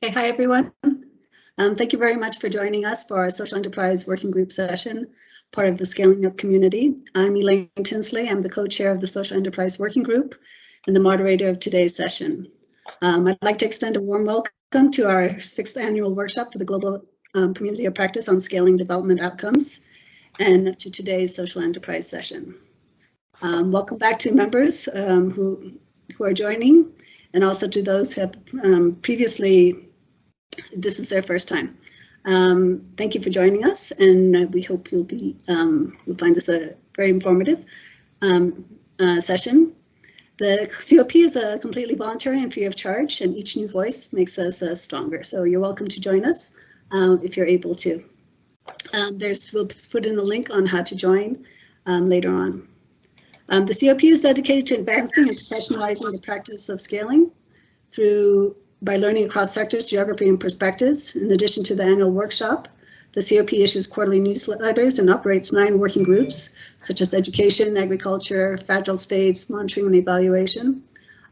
Okay, hi everyone. Thank you very much for joining us for our Social Enterprise Working Group session, part of the Scaling Up community. I'm Elaine Tinsley. I'm the co-chair of the Social Enterprise Working Group and the moderator of today's session. I'd like to extend a warm welcome to our 6th annual workshop for the Global Community of Practice on Scaling Development Outcomes and to today's Social Enterprise session. Welcome back to members who are joining, and also to those who have previously, this is their first time. Thank you for joining us, and we hope you'll find this a very informative session. The COP is a completely voluntary and free of charge, and each new voice makes us stronger. So you're welcome to join us if you're able to. We'll put in a link on how to join later on. The COP is dedicated to advancing and professionalizing the practice of scaling by learning across sectors, geography, and perspectives. In addition to the annual workshop, the COP issues quarterly newsletters and operates 9 working groups, such as education, agriculture, fragile states, monitoring and evaluation,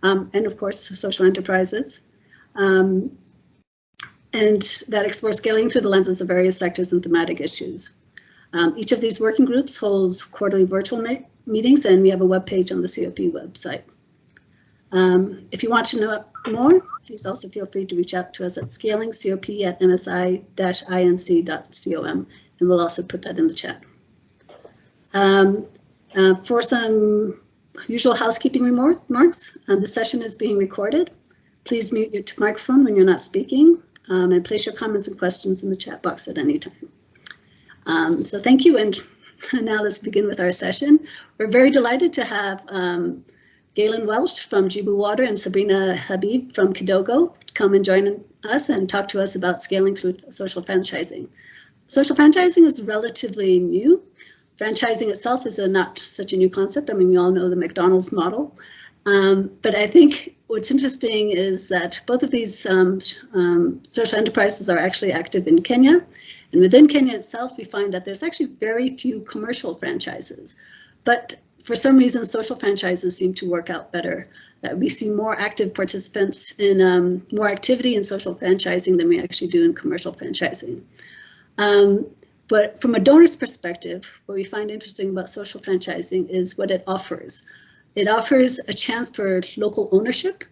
and of course, social enterprises. And that explores scaling through the lenses of various sectors and thematic issues. Each of these working groups holds quarterly virtual meetings, and we have a webpage on the COP website. If you want to know more, please also feel free to reach out to us at scalingcop@msi-inc.com, and we'll also put that in the chat. For some usual housekeeping remarks, this session is being recorded. Please mute your microphone when you're not speaking, and place your comments and questions in the chat box at any time. So thank you, and now let's begin with our session. We're very delighted to have Galen Welch from Jibu Water and Sabrina Habib from Kidogo come and join us and talk to us about scaling through social franchising. Social franchising is relatively new. Franchising itself is not such a new concept. I mean, we all know the McDonald's model. But I think what's interesting is that both of these social enterprises are actually active in Kenya. And within Kenya itself, we find that there's actually very few commercial franchises. But for some reason, social franchises seem to work out better. That we see more active participants in more activity in social franchising than we actually do in commercial franchising. But from a donor's perspective, what we find interesting about social franchising is what it offers. It offers a chance for local ownership,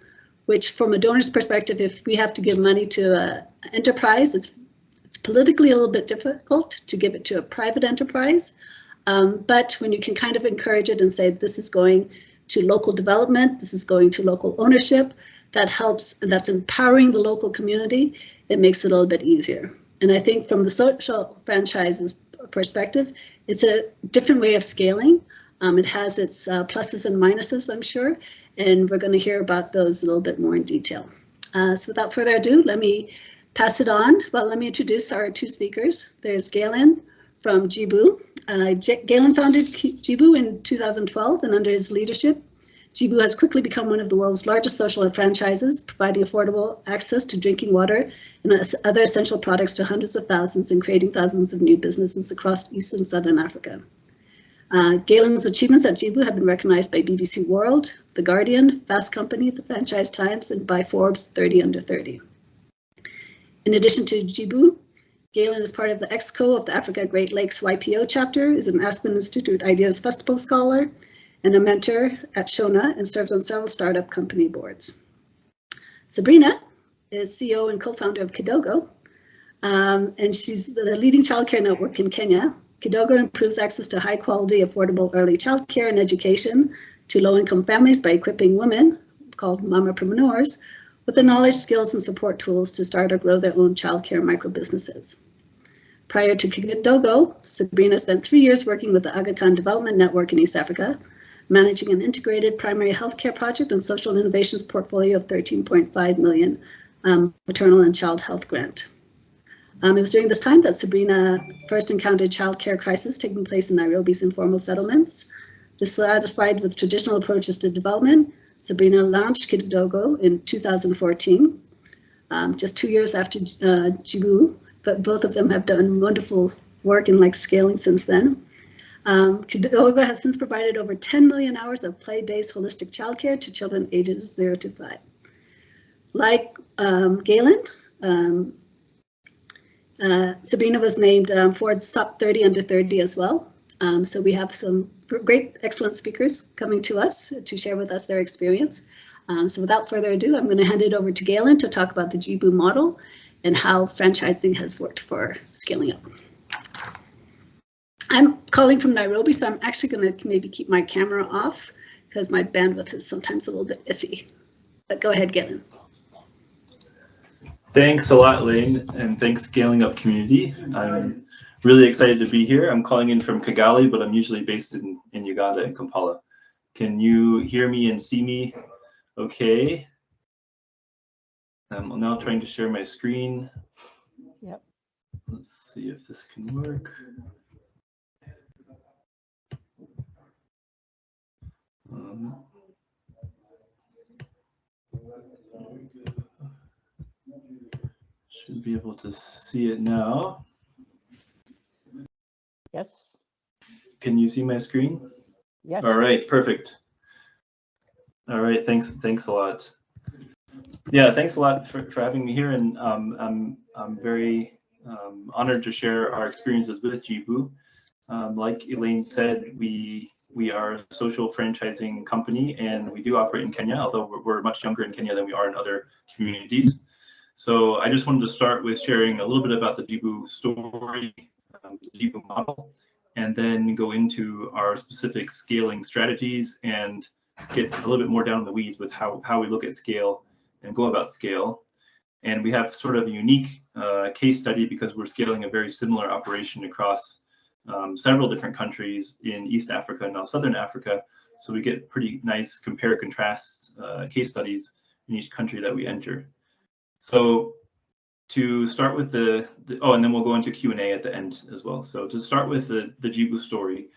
which from a donor's perspective, if we have to give money to an enterprise, it's politically a little bit difficult to give it to a private enterprise. But when you can kind of encourage it and say, this is going to local development, this is going to local ownership, that helps, that's empowering the local community, it makes it a little bit easier. And I think from the social franchises perspective, it's a different way of scaling. It has its pluses and minuses, I'm sure, and we're going to hear about those a little bit more in detail. So without further ado, let me pass it on. Well, let me introduce our 2 speakers. There's Galen from Jibu. Galen founded Jibu in 2012, and under his leadership, Jibu has quickly become one of the world's largest social franchises, providing affordable access to drinking water and other essential products to hundreds of thousands and creating thousands of new businesses across East and Southern Africa. Galen's achievements at Jibu have been recognized by BBC World, The Guardian, Fast Company, The Franchise Times, and by Forbes 30 Under 30. In addition to Jibu, Galen is part of the EXCO of the Africa Great Lakes YPO chapter, is an Aspen Institute Ideas Festival scholar, and a mentor at Shona, and serves on several startup company boards. Sabrina is CEO and co-founder of Kidogo, and she's the leading childcare network in Kenya. Kidogo improves access to high quality, affordable early childcare and education to low-income families by equipping women, called mamapreneurs, with the knowledge, skills, and support tools to start or grow their own childcare micro-businesses. Prior to Kidogo, Sabrina spent 3 years working with the Acre Fund Development Network in East Africa, managing an integrated primary healthcare project and social innovations portfolio of 13.5 million maternal and child health grant. It was during this time that Sabrina first encountered childcare crisis taking place in Nairobi's informal settlements. Dissatisfied with traditional approaches to development, Sabrina launched Kidogo in 2014, just 2 years after Jibu, but both of them have done wonderful work in scaling since then. Kidogo has since provided over 10 million hours of play-based holistic childcare to children ages 0 to 5. Like Galen, Sabrina was named Ford's top 30 under 30 as well. So we have some great, excellent speakers coming to us to share with us their experience. So without further ado, I'm going to hand it over to Galen to talk about the JIBU model and how franchising has worked for scaling up. I'm calling from Nairobi, so I'm actually going to maybe keep my camera off because my bandwidth is sometimes a little bit iffy. But go ahead, Galen. Thanks a lot, Lane, and thanks Scaling Up community. I'm really excited to be here. I'm calling in from Kigali, but I'm usually based in Uganda in Kampala. Can you hear me and see me okay? I'm now trying to share my screen. Yep. Let's see if this can work. Should be able to see it now. Yes. Can you see my screen? Yes. All right, perfect. All right, thanks a lot. Yeah, thanks a lot for having me here, and I'm very honored to share our experiences with JIBU. Like Elaine said, we are a social franchising company, and we do operate in Kenya, although we're much younger in Kenya than we are in other communities. So I just wanted to start with sharing a little bit about the JIBU story, the JIBU model, and then go into our specific scaling strategies and get a little bit more down in the weeds with how we look at scale and go about scale. And we have sort of a unique case study because we're scaling a very similar operation across several different countries in East Africa and now Southern Africa. So we get pretty nice compare contrast case studies in each country that we enter. So to start with oh, and then we'll go into Q&A at the end as well. So to start with the JIBU story,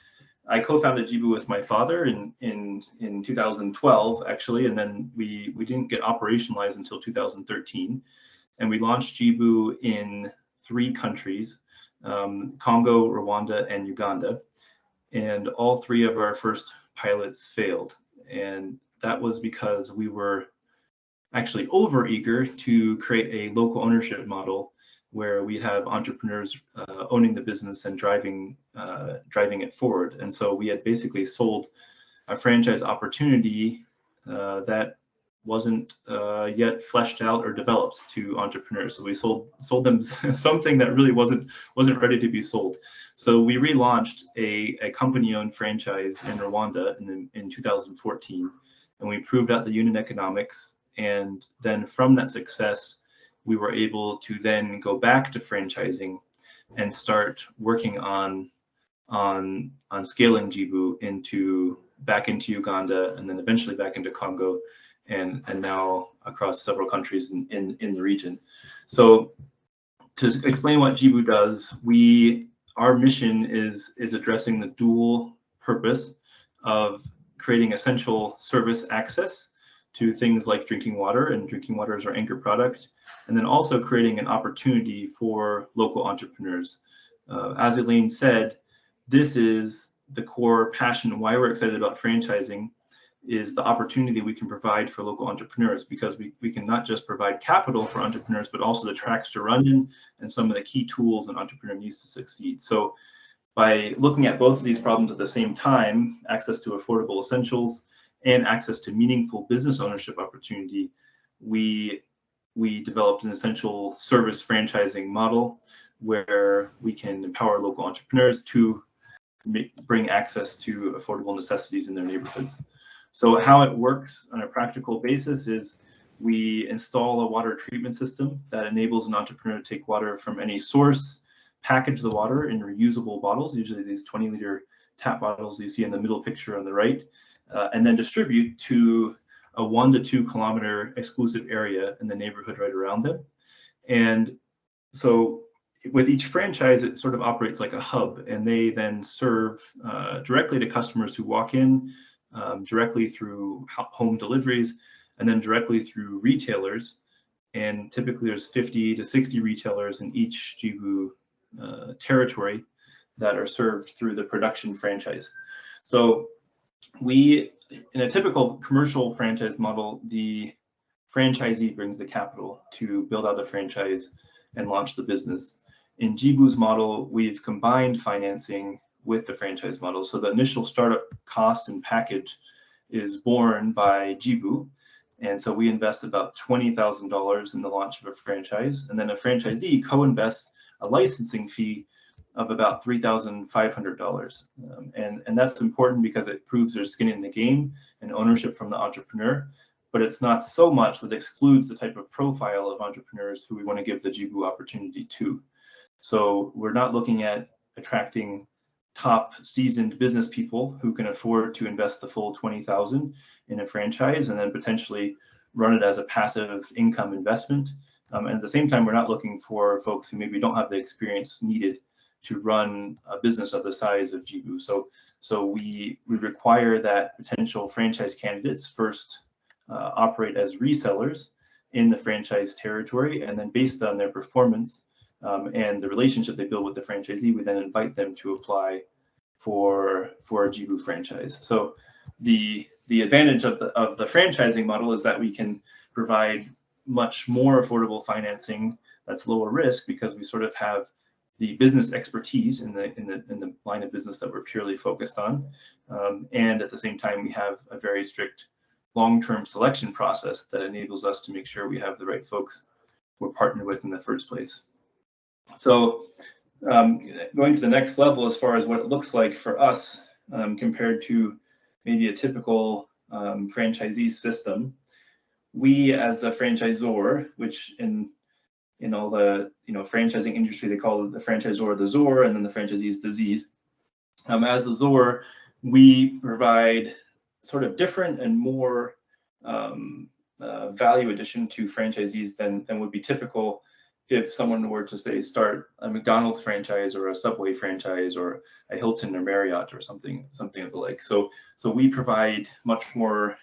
I co-founded JIBU with my father in 2012, actually, and then we didn't get operationalized until 2013. And we launched JIBU in 3 countries, Congo, Rwanda, and Uganda. And all 3 of our first pilots failed. And that was because we were actually overeager to create a local ownership model where we'd have entrepreneurs owning the business and driving it forward. And so we had basically sold a franchise opportunity that wasn't yet fleshed out or developed to entrepreneurs. So we sold them something that really wasn't ready to be sold. So we relaunched a company-owned franchise in Rwanda in 2014, and we proved out the unit economics. And then from that success, we were able to then go back to franchising and start working on scaling JIBU back into Uganda, and then eventually back into Congo, and now across several countries in the region. So to explain what JIBU does, our mission is addressing the dual purpose of creating essential service access to things like drinking water, and drinking water is our anchor product, and then also creating an opportunity for local entrepreneurs. As Elaine said, this is the core passion why we're excited about franchising, is the opportunity we can provide for local entrepreneurs, because we can not just provide capital for entrepreneurs, but also the tracks to run in and some of the key tools an entrepreneur needs to succeed. So by looking at both of these problems at the same time, access to affordable essentials and access to meaningful business ownership opportunity, we developed an essential service franchising model where we can empower local entrepreneurs to bring access to affordable necessities in their neighborhoods. So how it works on a practical basis is we install a water treatment system that enables an entrepreneur to take water from any source, package the water in reusable bottles, usually these 20-liter tap bottles you see in the middle picture on the right, and then distribute to a 1 to 2 kilometer exclusive area in the neighborhood right around them. And so with each franchise, it sort of operates like a hub, and they then serve directly to customers who walk in, directly through home deliveries, and then directly through retailers. And typically there's 50 to 60 retailers in each JIBU territory that are served through the production franchise. So in a typical commercial franchise model, the franchisee brings the capital to build out a franchise and launch the business. In Jibu's model, we've combined financing with the franchise model. So the initial startup cost and package is borne by Jibu. And so we invest about $20,000 in the launch of a franchise. And then a franchisee co-invests a licensing fee of about $3,500. And that's important because it proves there's skin in the game and ownership from the entrepreneur. But it's not so much that excludes the type of profile of entrepreneurs who we want to give the Jibu opportunity to. So we're not looking at attracting top seasoned business people who can afford to invest the full $20,000 in a franchise and then potentially run it as a passive income investment. And at the same time, we're not looking for folks who maybe don't have the experience needed to run a business of the size of Jibu. So we require that potential franchise candidates first operate as resellers in the franchise territory, and then based on their performance and the relationship they build with the franchisee, we then invite them to apply for a Jibu franchise. So the advantage of the franchising model is that we can provide much more affordable financing that's lower risk because we sort of have the business expertise in the line of business that we're purely focused on, and at the same time we have a very strict long-term selection process that enables us to make sure we have the right folks we're partnered with in the first place. So going to the next level as far as what it looks like for us compared to maybe a typical franchisee system, we as the franchisor, which in all the franchising industry they call the franchisor the ZOR and then the franchisees the Zs. As the ZOR, we provide sort of different and more value addition to franchisees than would be typical if someone were to say start a McDonald's franchise or a Subway franchise or a Hilton or Marriott or something of the like. So we provide much more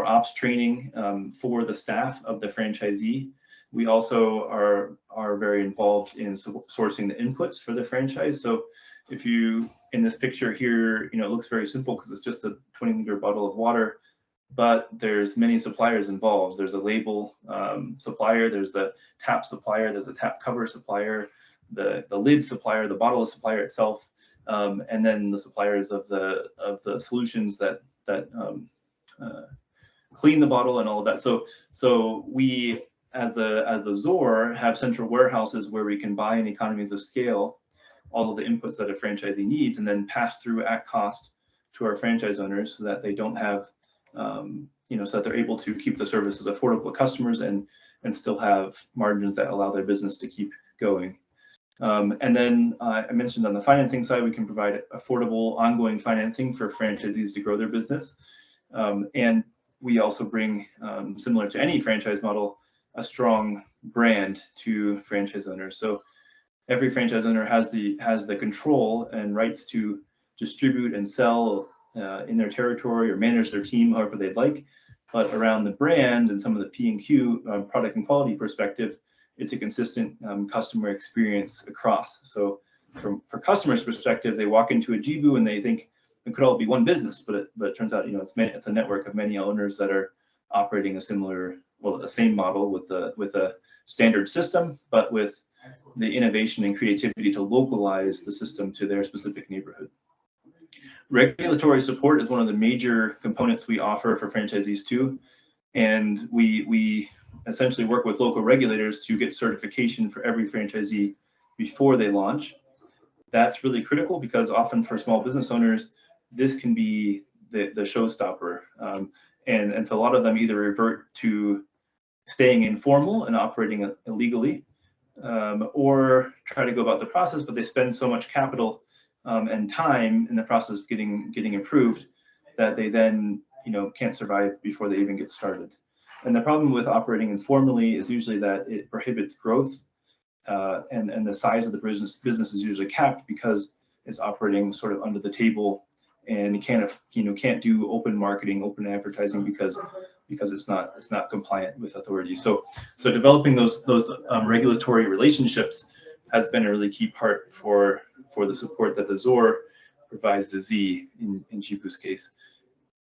ops training for the staff of the franchisee. We also are very involved in sourcing the inputs for the franchise. So if you, in this picture here, it looks very simple because it's just a 20-liter bottle of water, but there's many suppliers involved. There's a label supplier, there's the tap supplier, there's a tap cover supplier, the lid supplier, the bottle supplier itself, and then the suppliers of the solutions that clean the bottle and all of that. So we, as the ZOR, have central warehouses where we can buy in economies of scale all of the inputs that a franchisee needs and then pass through at cost to our franchise owners so that they don't have, so that they're able to keep the services affordable to customers and still have margins that allow their business to keep going. And then I mentioned on the financing side, we can provide affordable ongoing financing for franchisees to grow their business. And we also bring, similar to any franchise model, a strong brand to franchise owners. So every franchise owner has the control and rights to distribute and sell in their territory or manage their team however they'd like. But around the brand and some of the P&Q product and quality perspective, it's a consistent customer experience across. So for customers' perspective, they walk into a Jibu and they think it could all be one business, but it turns out it's a network of many owners that are operating the same model with a standard system, but with the innovation and creativity to localize the system to their specific neighborhood. Regulatory support is one of the major components we offer for franchisees too, and we essentially work with local regulators to get certification for every franchisee before they launch. That's really critical because often for small business owners, this can be the showstopper, and so a lot of them either revert to staying informal and operating illegally, or try to go about the process, but they spend so much capital and time in the process of getting approved that they then can't survive before they even get started. And the problem with operating informally is usually that it prohibits growth, and the size of the business is usually capped because it's operating sort of under the table, and you can't do open marketing, open advertising because it's not compliant with authorities. So developing those regulatory relationships has been a really key part for the support that the ZOR provides the Z in Jibu's case.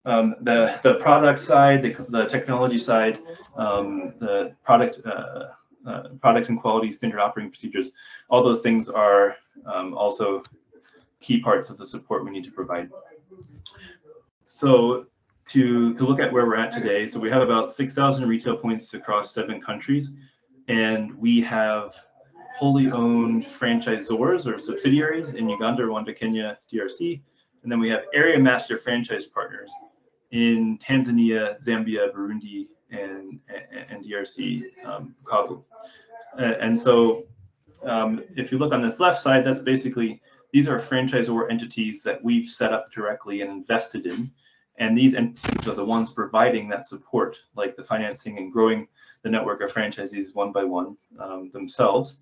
The product side, the technology side, the product and quality standard operating procedures, all those things are also key parts of the support we need to provide. So to look at where we're at today, so we have about 6,000 retail points across 7 countries, and we have wholly owned franchisors or subsidiaries in Uganda, Rwanda, Kenya, DRC, and then we have area master franchise partners in Tanzania, Zambia, Burundi, and DRC, Kavu. And so if you look on this left side, that's basically, these are franchisor entities that we've set up directly and invested in. And these entities are the ones providing that support, like the financing and growing the network of franchisees one by one themselves.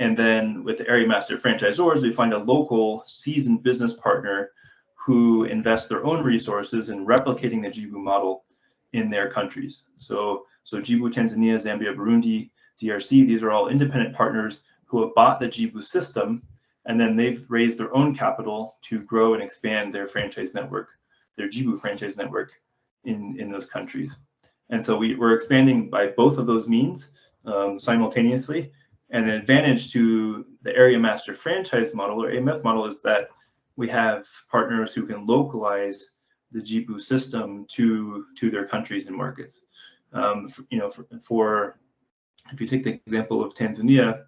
And then with the area master franchisors, we find a local seasoned business partner who invest their own resources in replicating the Jibu model in their countries. So Jibu, Tanzania, Zambia, Burundi, DRC, these are all independent partners who have bought the Jibu system, and then they've raised their own capital to grow and expand their franchise network, their Jibu franchise network in those countries. And so we're expanding by both of those means simultaneously. And the advantage to the area master franchise model or AMF model is that we have partners who can localize the Jibu system to their countries and markets. If you take the example of Tanzania,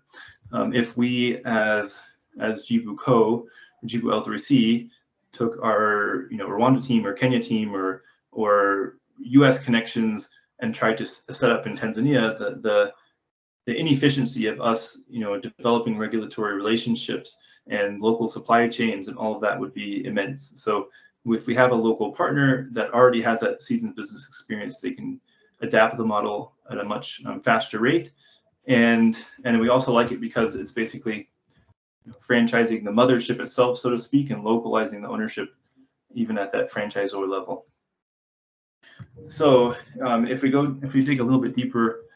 if we as Jibu Co, Jibu L3C, took our Rwanda team or Kenya team or US connections and tried to set up in Tanzania, the inefficiency of us developing regulatory relationships and local supply chains and all of that would be immense. So if we have a local partner that already has that seasoned business experience, they can adapt the model at a much faster rate. And we also like it because it's basically franchising the mothership itself, so to speak, and localizing the ownership even at that franchisor level. So if we dig a little bit deeper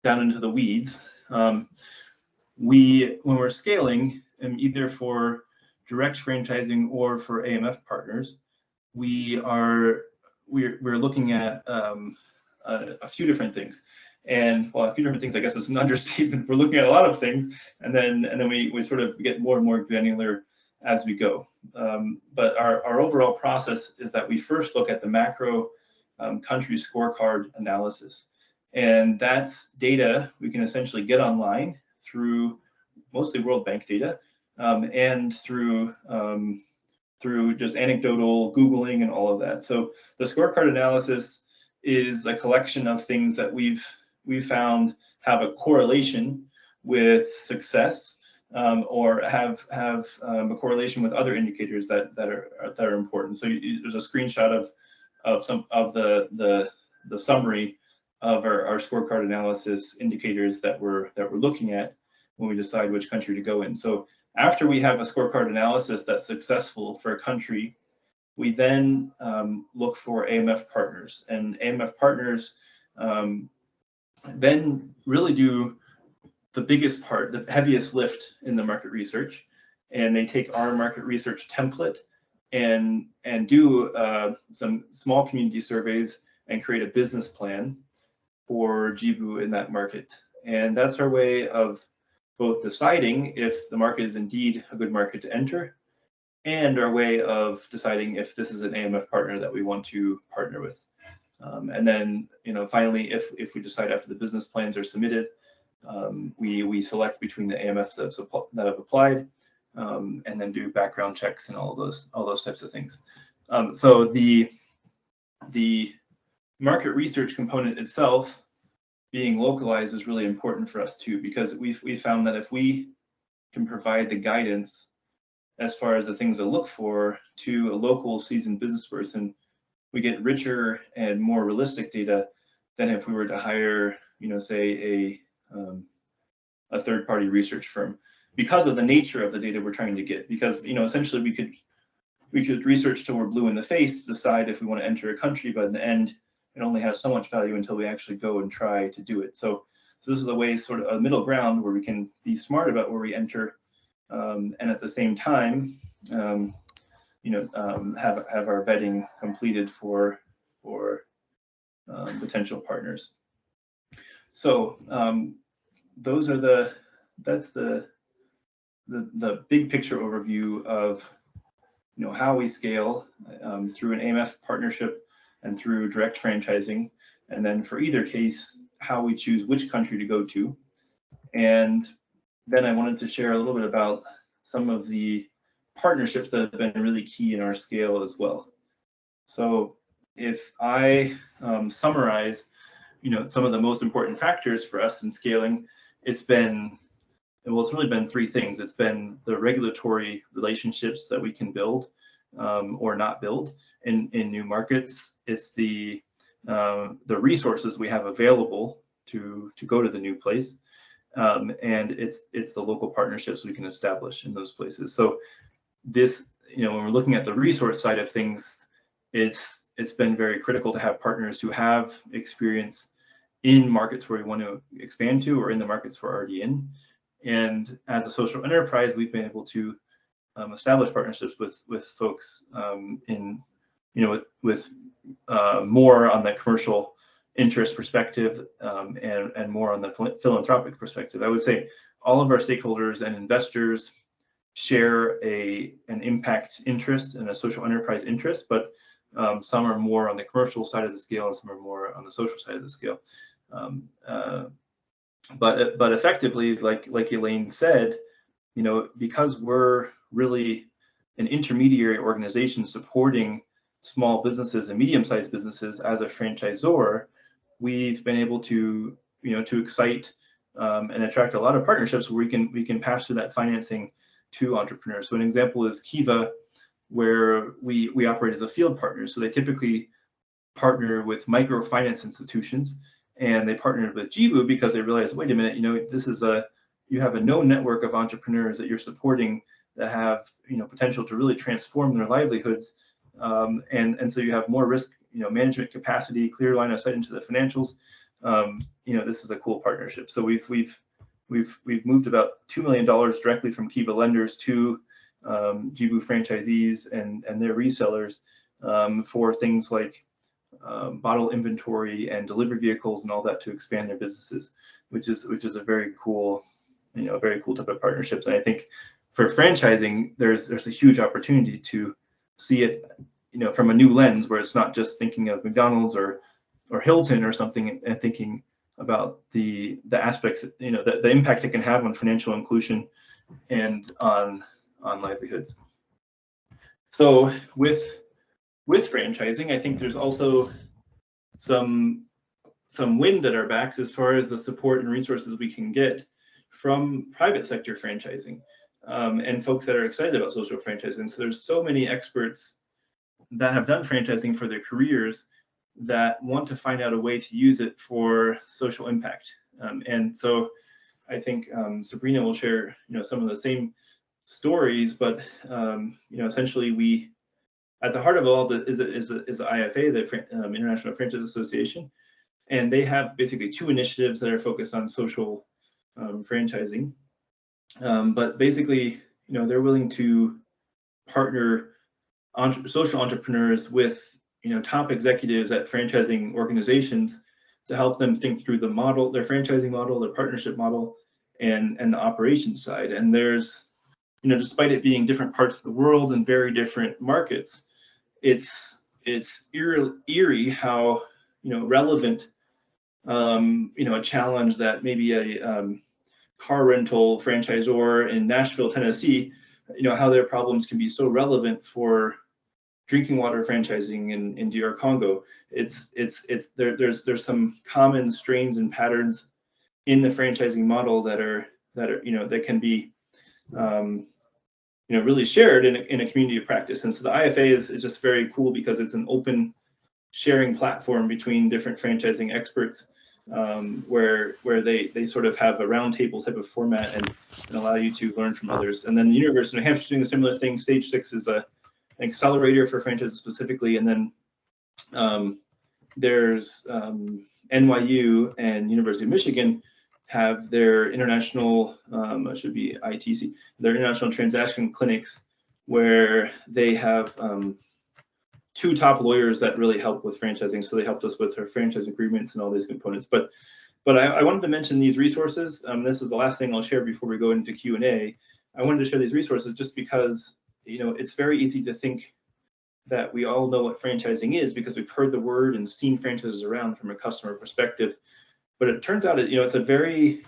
down into the weeds, when we're scaling, either for direct franchising or for AMF partners, we're looking at a few different things. And well, a few different things, I guess, is an understatement. We're looking at a lot of things, and then we sort of get more and more granular as we go. But our overall process is that we first look at the macro country scorecard analysis. And that's data we can essentially get online through mostly World Bank data and through just anecdotal Googling and all of that. So the scorecard analysis is the collection of things that we've found have a correlation with success or have a correlation with other indicators that are important. So there's a screenshot of some of the summary of our scorecard analysis indicators that we're looking at when we decide which country to go in. So after we have a scorecard analysis that's successful for a country, we then look for AMF partners, and AMF partners then really do the biggest part, the heaviest lift in the market research, and they take our market research template and do some small community surveys and create a business plan for Jibu in that market. And that's our way of both deciding if the market is indeed a good market to enter, and our way of deciding if this is an AMF partner that we want to partner with. And then, finally, if we decide after the business plans are submitted, we select between the AMFs that have applied, and then do background checks and all those types of things. So the market research component itself being localized is really important for us too, because we found that if we can provide the guidance as far as the things to look for to a local seasoned business person, we get richer and more realistic data than if we were to hire, say a third-party research firm, because of the nature of the data we're trying to get. Because essentially we could research till we're blue in the face to decide if we want to enter a country, but in the end, it only has so much value until we actually go and try to do it. So this is a way, sort of a middle ground, where we can be smart about where we enter, and at the same time, have our vetting completed for for potential partners. So those are that's the big picture overview of how we scale through an AMF partnership and through direct franchising, and then for either case, how we choose which country to go to. And then I wanted to share a little bit about some of the partnerships that have been really key in our scale as well. So if I summarize, some of the most important factors for us in scaling, it's really been three things. It's been the regulatory relationships that we can build or not build in new markets. It's the resources we have available to go to the new place, and it's the local partnerships we can establish in those places. So this, when we're looking at the resource side of things, it's been very critical to have partners who have experience in markets where we want to expand to, or in the markets we're already in. And as a social enterprise, we've been able to establish partnerships with folks with more on the commercial interest perspective and more on the philanthropic perspective. I would say all of our stakeholders and investors share an impact interest and a social enterprise interest, but some are more on the commercial side of the scale, and some are more on the social side of the scale. But effectively, like Elaine said, because we're really an intermediary organization supporting small businesses and medium-sized businesses as a franchisor, we've been able to excite and attract a lot of partnerships where we can pass through that financing to entrepreneurs. So an example is Kiva, where we operate as a field partner. So they typically partner with microfinance institutions, and they partnered with Jibu because they realized, wait a minute, you have a known network of entrepreneurs that you're supporting that have potential to really transform their livelihoods, and so you have more risk management capacity, clear line of sight into the financials. This is a cool partnership. So we've moved about $2 million directly from Kiva lenders to Jibu franchisees and their resellers for things like bottle inventory and delivery vehicles and all that to expand their businesses, which is a very cool, type of partnerships. And I think for franchising, there's a huge opportunity to see it, from a new lens, where it's not just thinking of McDonald's or Hilton or something, and thinking about the aspects, the impact it can have on financial inclusion and on livelihoods. So with franchising, I think there's also some wind at our backs as far as the support and resources we can get from private sector franchising and folks that are excited about social franchising. So there's so many experts that have done franchising for their careers that want to find out a way to use it for social impact. And so I think Sabrina will share some of the same stories, but essentially at the heart of all is the IFA, the International Franchise Association, and they have basically two initiatives that are focused on social franchising. But basically, they're willing to partner social entrepreneurs with top executives at franchising organizations to help them think through the model, their franchising model, their partnership model, and the operations side. And there's, despite it being different parts of the world and very different markets, it's eerie how relevant a challenge that maybe a car rental franchisor in Nashville, Tennessee, how their problems can be so relevant for drinking water franchising in DR Congo. There's some common strains and patterns in the franchising model that can be really shared in a community of practice. And so the IFA is just very cool because it's an open sharing platform between different franchising experts, where they sort of have a roundtable type of format and allow you to learn from others. And then the University of New Hampshire is doing a similar thing. Stage 6 is an accelerator for franchises specifically, and then there's NYU and University of Michigan have their international, should be ITC, their international transaction clinics, where they have two top lawyers that really help with franchising. So they helped us with our franchise agreements and all these components. But I wanted to mention these resources. This is the last thing I'll share before we go into Q&A. I wanted to share these resources just because, it's very easy to think that we all know what franchising is because we've heard the word and seen franchises around from a customer perspective. But it turns out, it's a very,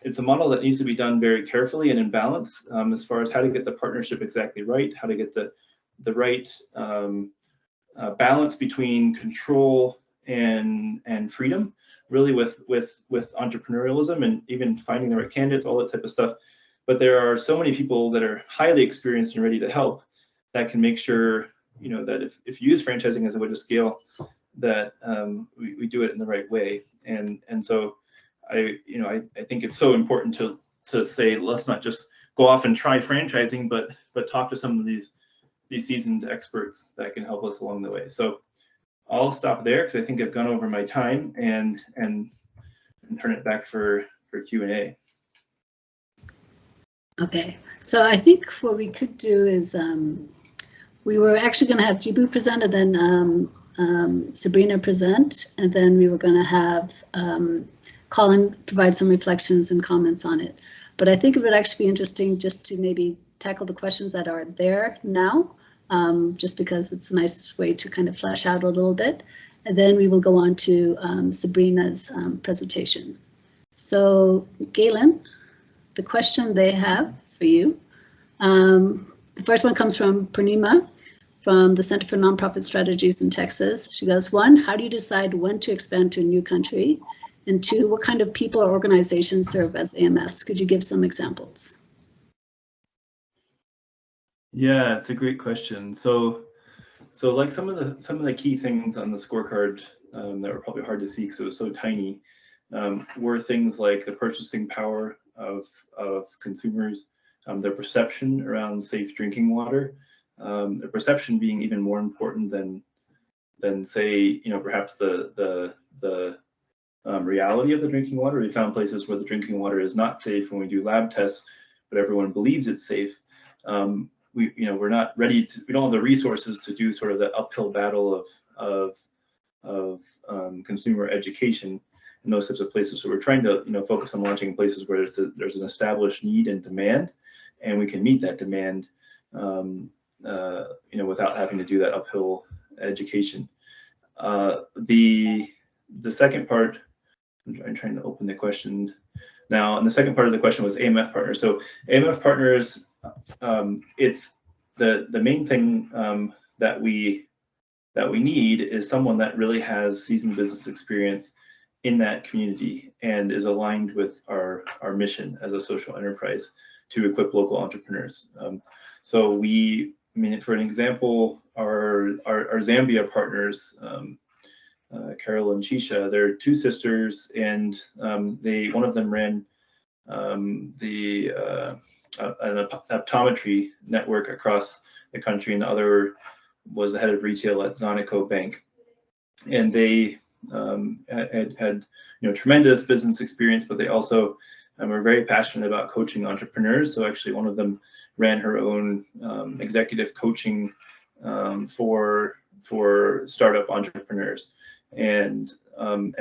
it's a model that needs to be done very carefully and in balance as far as how to get the partnership exactly right, how to get the right balance between control and freedom, really with entrepreneurialism and even finding the right candidates, all that type of stuff. But there are so many people that are highly experienced and ready to help that can make sure, that if you use franchising as a way to scale, that we do it in the right way. And so I think it's so important to say, let's not just go off and try franchising, but talk to some of these seasoned experts that can help us along the way. So I'll stop there because I think I've gone over my time and turn it back for Q&A. Okay, so I think what we could do is we were actually going to have Jibu present and then Sabrina present, and then we were going to have Colin provide some reflections and comments on it. But I think it would actually be interesting just to maybe tackle the questions that are there now, just because it's a nice way to kind of flesh out a little bit. And then we will go on to Sabrina's presentation. So Galen, the question they have for you, the first one comes from Purnima from the Center for Nonprofit Strategies in Texas. She goes, 1, how do you decide when to expand to a new country? And 2, what kind of people or organizations serve as AMFs? Could you give some examples? Yeah, it's a great question. So like some of the key things on the scorecard that were probably hard to see because it was so tiny were things like the purchasing power of consumers, their perception around safe drinking water, the perception being even more important than say, perhaps the reality of the drinking water. We found places where the drinking water is not safe when we do lab tests, but everyone believes it's safe. We're not ready to, we don't have the resources to do sort of the uphill battle of consumer education in those types of places. So we're trying to, focus on launching in places where there's an established need and demand, and we can meet that demand, without having to do that uphill education. The second part, I'm trying to open the question now, and the second part of the question was AMF partners. So AMF partners, it's the main thing that we need is someone that really has seasoned business experience in that community and is aligned with our mission as a social enterprise to equip local entrepreneurs. So for an example, our Zambia partners, Carol and Chisha, they're two sisters, and one of them ran an optometry network across the country, and the other was the head of retail at Zonico Bank. And they had tremendous business experience, but they also were very passionate about coaching entrepreneurs. So actually, one of them ran her own executive coaching for startup entrepreneurs. And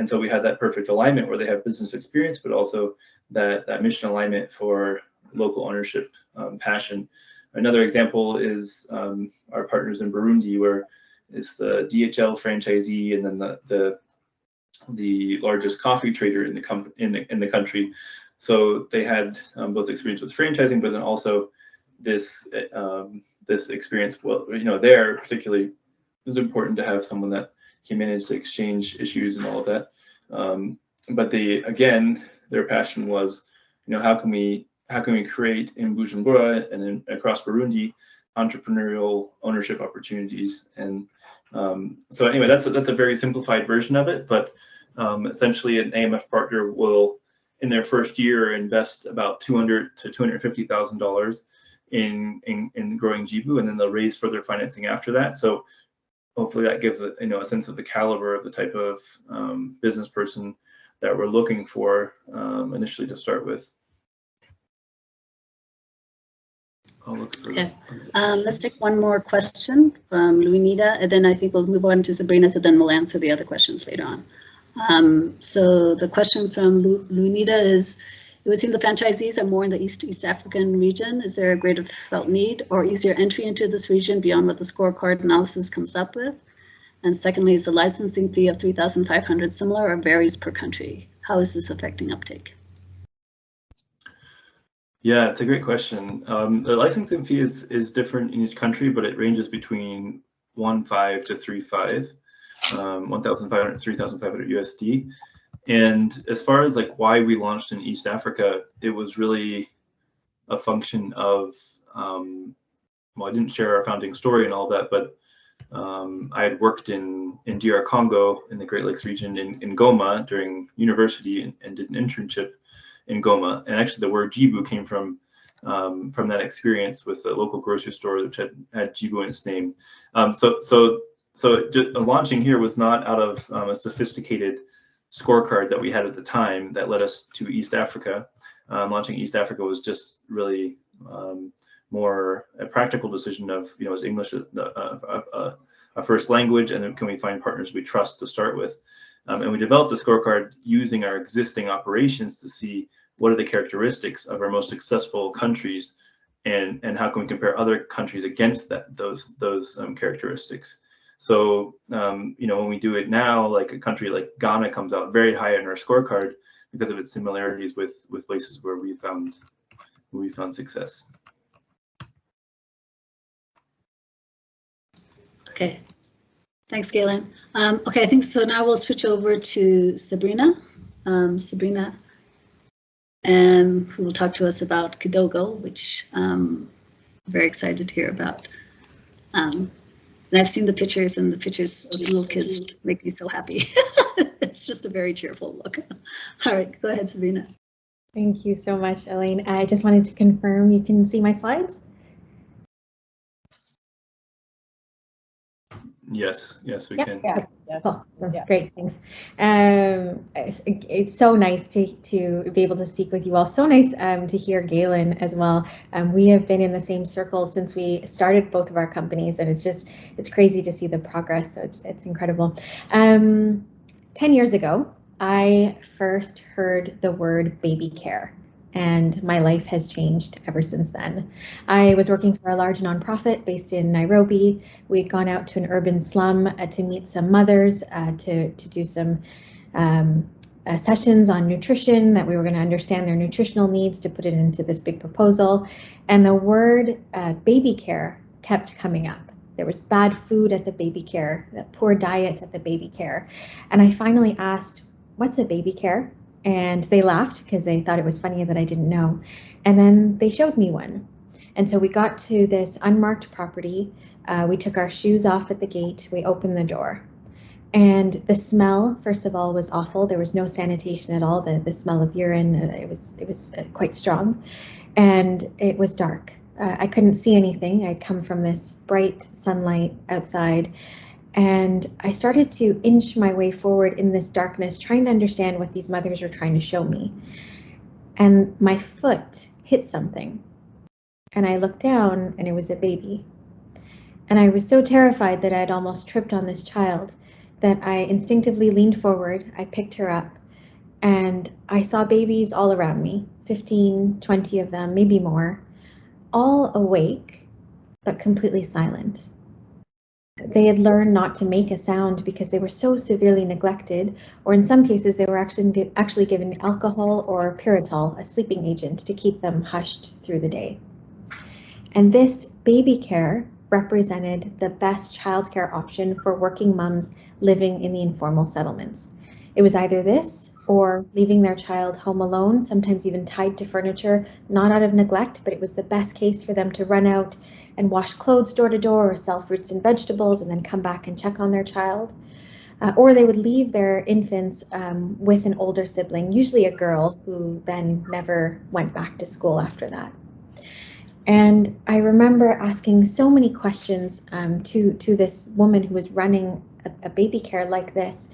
so we had that perfect alignment where they have business experience, but also that mission alignment for local ownership passion. Another example is our partners in Burundi, where it's the DHL franchisee and then the largest coffee trader in the country. So they had both experience with franchising, but then also this experience. Well, there particularly, it was important to have someone that can manage to exchange issues and all of that. But their passion was, how can we create in Bujumbura and across Burundi entrepreneurial ownership opportunities? And so anyway, that's a very simplified version of it. But essentially, an AMF partner will, in their first year, invest about $200,000 to $250,000 in growing Jibu, and then they'll raise further financing after that. So hopefully that gives a sense of the caliber of the type of business person that we're looking for initially to start with. I'll look for Okay. that. Let's take one more question from Luinita, and then I think we'll move on to Sabrina, so then we'll answer the other questions later on. So the question from Luinita is, it would seem the franchisees are more in the East African region. Is there a greater felt need or easier entry into this region beyond what the scorecard analysis comes up with? And secondly, is the licensing fee of $3,500 similar or varies per country? How is this affecting uptake? Yeah, it's a great question. The licensing fee is different in each country, but it ranges between 1.5 to 3.5, 1,500 to 3,500 USD. And as far as like why we launched in East Africa, it was really a function of, well, I didn't share our founding story and all that, but I had worked in DR Congo in the Great Lakes region in Goma during university and did an internship in Goma. And actually the word Jibu came from that experience with a local grocery store which had Jibu in its name. So launching here was not out of a sophisticated scorecard that we had at the time that led us to East Africa. Launching East Africa was just really more a practical decision of, you know, is English a first language, and then can we find partners we trust to start with? And we developed the scorecard using our existing operations to see what are the characteristics of our most successful countries, and how can we compare other countries against those characteristics. So you know, when we do it now, like a country like Ghana comes out very high in our scorecard because of its similarities with places where we found success. Okay, thanks, Galen. Okay, I think so. Now we'll switch over to Sabrina. Sabrina, and who will talk to us about Kidogo, which I'm very excited to hear about. And I've seen the pictures, and the pictures of the little kids make me so happy. It's just a very cheerful look. All right, go ahead, Sabrina. Thank you so much, Elaine. I just wanted to confirm you can see my slides. Yes, we can. Yeah. Cool. So, great, thanks. It's so nice to be able to speak with you all. So nice to hear Galen as well. We have been in the same circle since we started both of our companies, and it's crazy to see the progress. So it's incredible. 10 years ago, I first heard the word baby care, and my life has changed ever since then. I was working for a large nonprofit based in Nairobi. We'd gone out to an urban slum to meet some mothers, to do some sessions on nutrition, that we were going to understand their nutritional needs to put it into this big proposal. And the word baby care kept coming up. There was bad food at the baby care, poor diet at the baby care. And I finally asked, what's a baby care? And they laughed because they thought it was funny that I didn't know. And then they showed me one. And so we got to this unmarked property. We took our shoes off at the gate. We opened the door. And the smell, first of all, was awful. There was no sanitation at all. The smell of urine, it was quite strong. And it was dark. I couldn't see anything. I'd come from this bright sunlight outside. And I started to inch my way forward in this darkness, trying to understand what these mothers were trying to show me. And my foot hit something. And I looked down, and it was a baby. And I was so terrified that I had almost tripped on this child that I instinctively leaned forward. I picked her up, and I saw babies all around me, 15, 20 of them, maybe more, all awake, but completely silent. They had learned not to make a sound because they were so severely neglected, or in some cases they were actually given alcohol or Pirital, a sleeping agent, to keep them hushed through the day. And this baby care represented the best childcare option for working moms living in the informal settlements. It was either this or leaving their child home alone, sometimes even tied to furniture, not out of neglect, but it was the best case for them to run out and wash clothes door to door or sell fruits and vegetables and then come back and check on their child. Or they would leave their infants with an older sibling, usually a girl, who then never went back to school after that. And I remember asking so many questions to this woman who was running a baby care like this.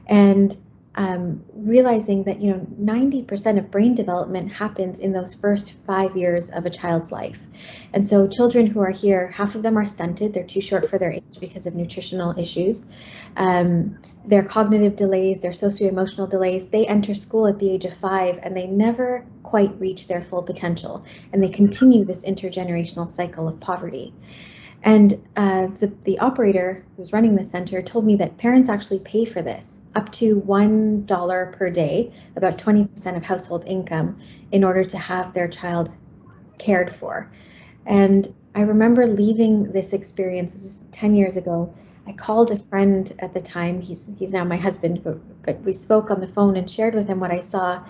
And realizing that 90% of brain development happens in those first 5 years of a child's life. And so children who are here, half of them are stunted. They're too short for their age because of nutritional issues. Their cognitive delays, their socio-emotional delays, they enter school at the age of 5 and they never quite reach their full potential. And they continue this intergenerational cycle of poverty. And the operator who's running the center told me that parents actually pay for this up to $1 per day, about 20% of household income, in order to have their child cared for. And I remember leaving this experience, this was 10 years ago. I called a friend at the time, he's now my husband, but we spoke on the phone and shared with him what I saw.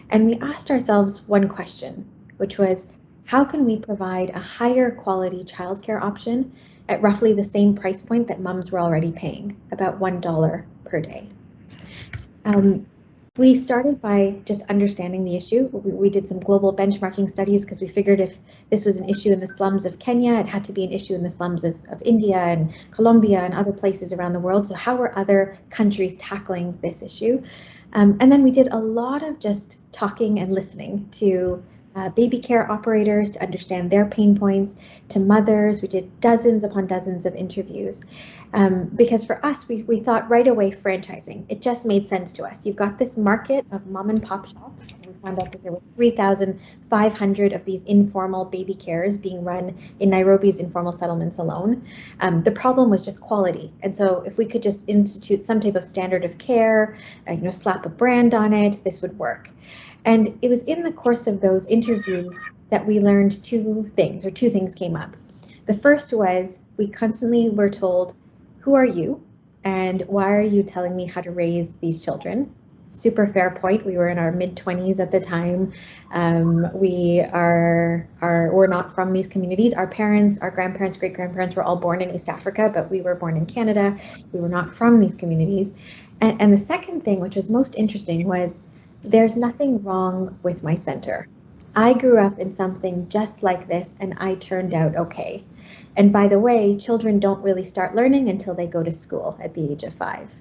And we asked ourselves one question, which was, how can we provide a higher quality childcare option at roughly the same price point that mums were already paying, about $1 per day? We started by just understanding the issue. We did some global benchmarking studies because we figured if this was an issue in the slums of Kenya, it had to be an issue in the slums of India and Colombia and other places around the world. So how were other countries tackling this issue? And then we did a lot of just talking and listening to baby care operators to understand their pain points, to mothers. We did dozens upon dozens of interviews because for us, we thought right away franchising. It just made sense to us. You've got this market of mom and pop shops. We found out that there were 3,500 of these informal baby cares being run in Nairobi's informal settlements alone. The problem was just quality. And so if we could just institute some type of standard of care, slap a brand on it, this would work. And it was in the course of those interviews that we learned two things came up. The first was we constantly were told, who are you? And why are you telling me how to raise these children? Super fair point. We were in our mid-20s at the time. We're not from these communities. Our parents, our grandparents, great-grandparents were all born in East Africa, but we were born in Canada. We were not from these communities. And the second thing, which was most interesting, was there's nothing wrong with my center. I grew up in something just like this and I turned out okay. And by the way, children don't really start learning until they go to school at the age of 5.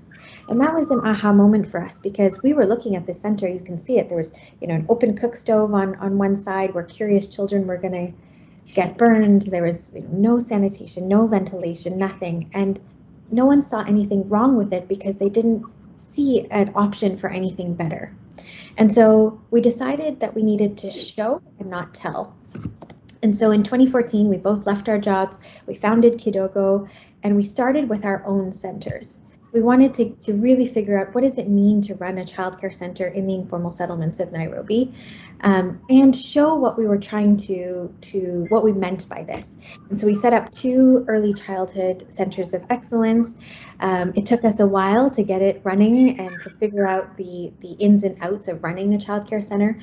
And that was an aha moment for us because we were looking at the center, you can see it, there was an open cook stove on one side where curious children were gonna get burned. There was no sanitation, no ventilation, nothing. And no one saw anything wrong with it because they didn't see an option for anything better. And so we decided that we needed to show and not tell. And so in 2014, we both left our jobs, we founded Kidogo, and we started with our own centers. We wanted to really figure out what does it mean to run a childcare center in the informal settlements of Nairobi, and show what we were trying what we meant by this. And so we set up 2 early childhood centers of excellence. It took us a while to get it running and to figure out the ins and outs of running a childcare center.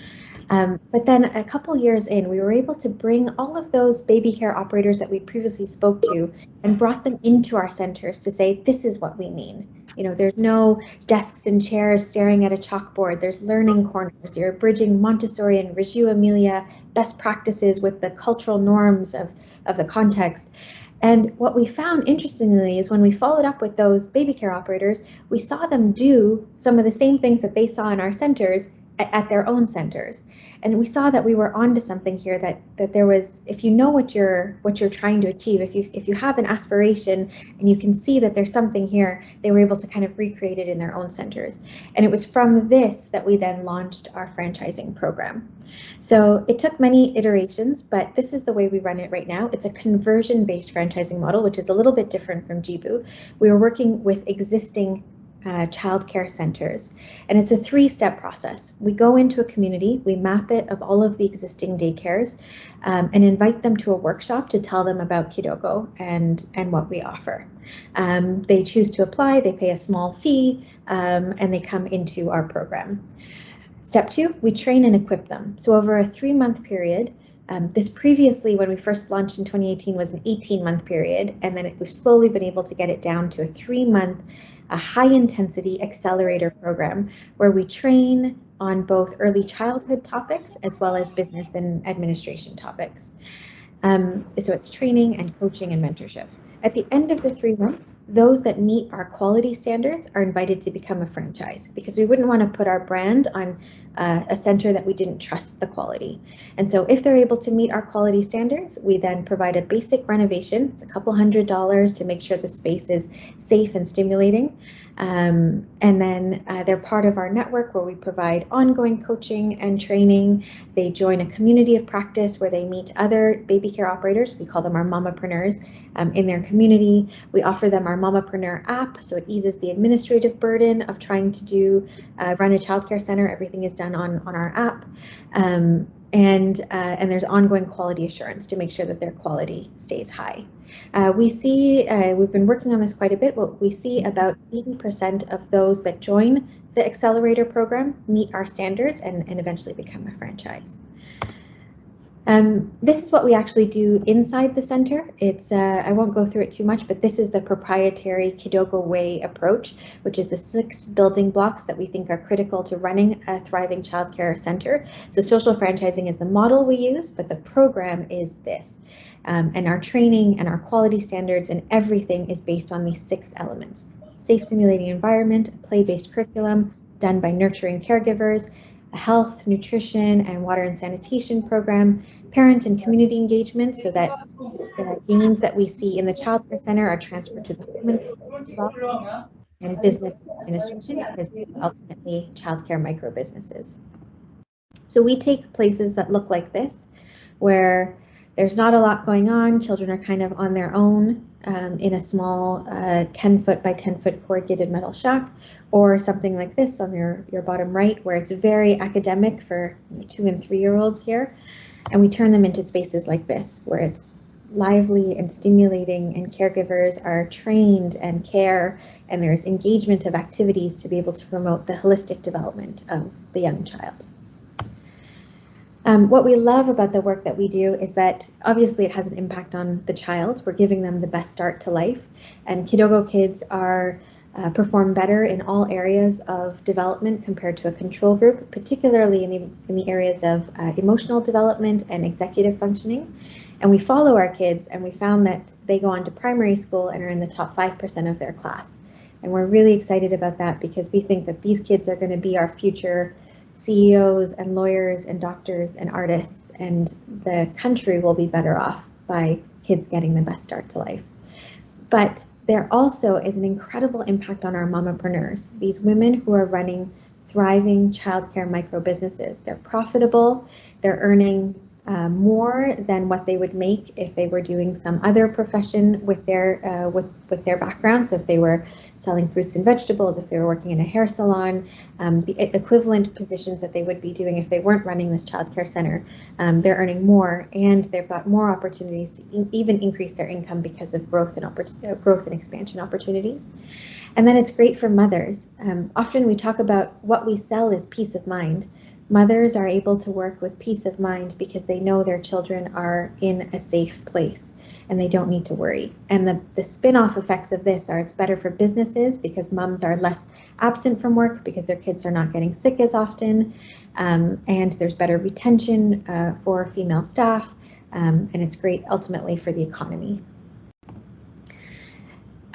But then a couple years in, we were able to bring all of those baby care operators that we previously spoke to and brought them into our centers to say, this is what we mean. There's no desks and chairs staring at a chalkboard. There's learning corners. You're bridging Montessori and Reggio Emilia best practices with the cultural norms of the context. And what we found, interestingly, is when we followed up with those baby care operators, we saw them do some of the same things that they saw in our centers at their own centers. And we saw that we were onto something here, that there was, if you know what you're trying to achieve, if you have an aspiration and you can see that there's something here, they were able to kind of recreate it in their own centers. And it was from this that we then launched our franchising program. So it took many iterations, but this is the way we run it right now. It's a conversion-based franchising model, which is a little bit different from Jibu. We were working with existing childcare centers, and it's a 3-step process. We go into a community, we map it of all of the existing daycares, and invite them to a workshop to tell them about Kidogo and what we offer. They choose to apply, they pay a small fee, and they come into our program. Step 2, we train and equip them. So over a 3-month period, this previously, when we first launched in 2018, was an 18-month period, and then we've slowly been able to get it down to a 3-month, a high-intensity accelerator program where we train on both early childhood topics as well as business and administration topics. So it's training and coaching and mentorship. At the end of the 3 months, those that meet our quality standards are invited to become a franchise, because we wouldn't want to put our brand on a center that we didn't trust the quality. And so if they're able to meet our quality standards, we then provide a basic renovation. It's a couple $100 to make sure the space is safe and stimulating. And then they're part of our network where we provide ongoing coaching and training. They join a community of practice where they meet other baby care operators. We call them our mamapreneurs in their community. We offer them our Mamapreneur app, so it eases the administrative burden of trying to run a childcare center. Everything is done on our app. And there's ongoing quality assurance to make sure that their quality stays high. We see, we've been working on this quite a bit, but we see about 80% of those that join the accelerator program meet our standards and eventually become a franchise. This is what we actually do inside the center. It's I won't go through it too much, but this is the proprietary Kidogo Way approach, which is the 6 building blocks that we think are critical to running a thriving childcare center. So social franchising is the model we use, but the program is this. And our training and our quality standards and everything is based on these 6 elements. Safe stimulating environment, a play-based curriculum done by nurturing caregivers, a health, nutrition, and water and sanitation program, parent and community engagement, so that the gains that we see in the childcare center are transferred to the home as well, and business administration, because ultimately childcare micro businesses. So we take places that look like this, where there's not a lot going on, children are kind of on their own, in a small 10-foot by 10-foot corrugated metal shack, or something like this on your bottom right, where it's very academic for 2- and 3-year-olds here. And we turn them into spaces like this, where it's lively and stimulating, and caregivers are trained and care, and there's engagement of activities to be able to promote the holistic development of the young child. What we love about the work that we do is that obviously it has an impact on the child. We're giving them the best start to life, and Kidogo kids are perform better in all areas of development compared to a control group, particularly in the areas of emotional development and executive functioning. And we follow our kids, and we found that they go on to primary school and are in the top 5% of their class. And we're really excited about that, because we think that these kids are going to be our future CEOs and lawyers and doctors and artists, and the country will be better off by kids getting the best start to life. But there also is an incredible impact on our mamapreneurs, these women who are running thriving childcare micro businesses. They're profitable, they're earning more than what they would make if they were doing some other profession with their background. So if they were selling fruits and vegetables, if they were working in a hair salon, the equivalent positions that they would be doing if they weren't running this childcare center, they're earning more, and they've got more opportunities to even increase their income because of growth and expansion opportunities. And then it's great for mothers. Often we talk about what we sell is peace of mind. Mothers are able to work with peace of mind because they know their children are in a safe place and they don't need to worry. And the spin-off effects of this are it's better for businesses because moms are less absent from work because their kids are not getting sick as often, and there's better retention for female staff, and it's great ultimately for the economy.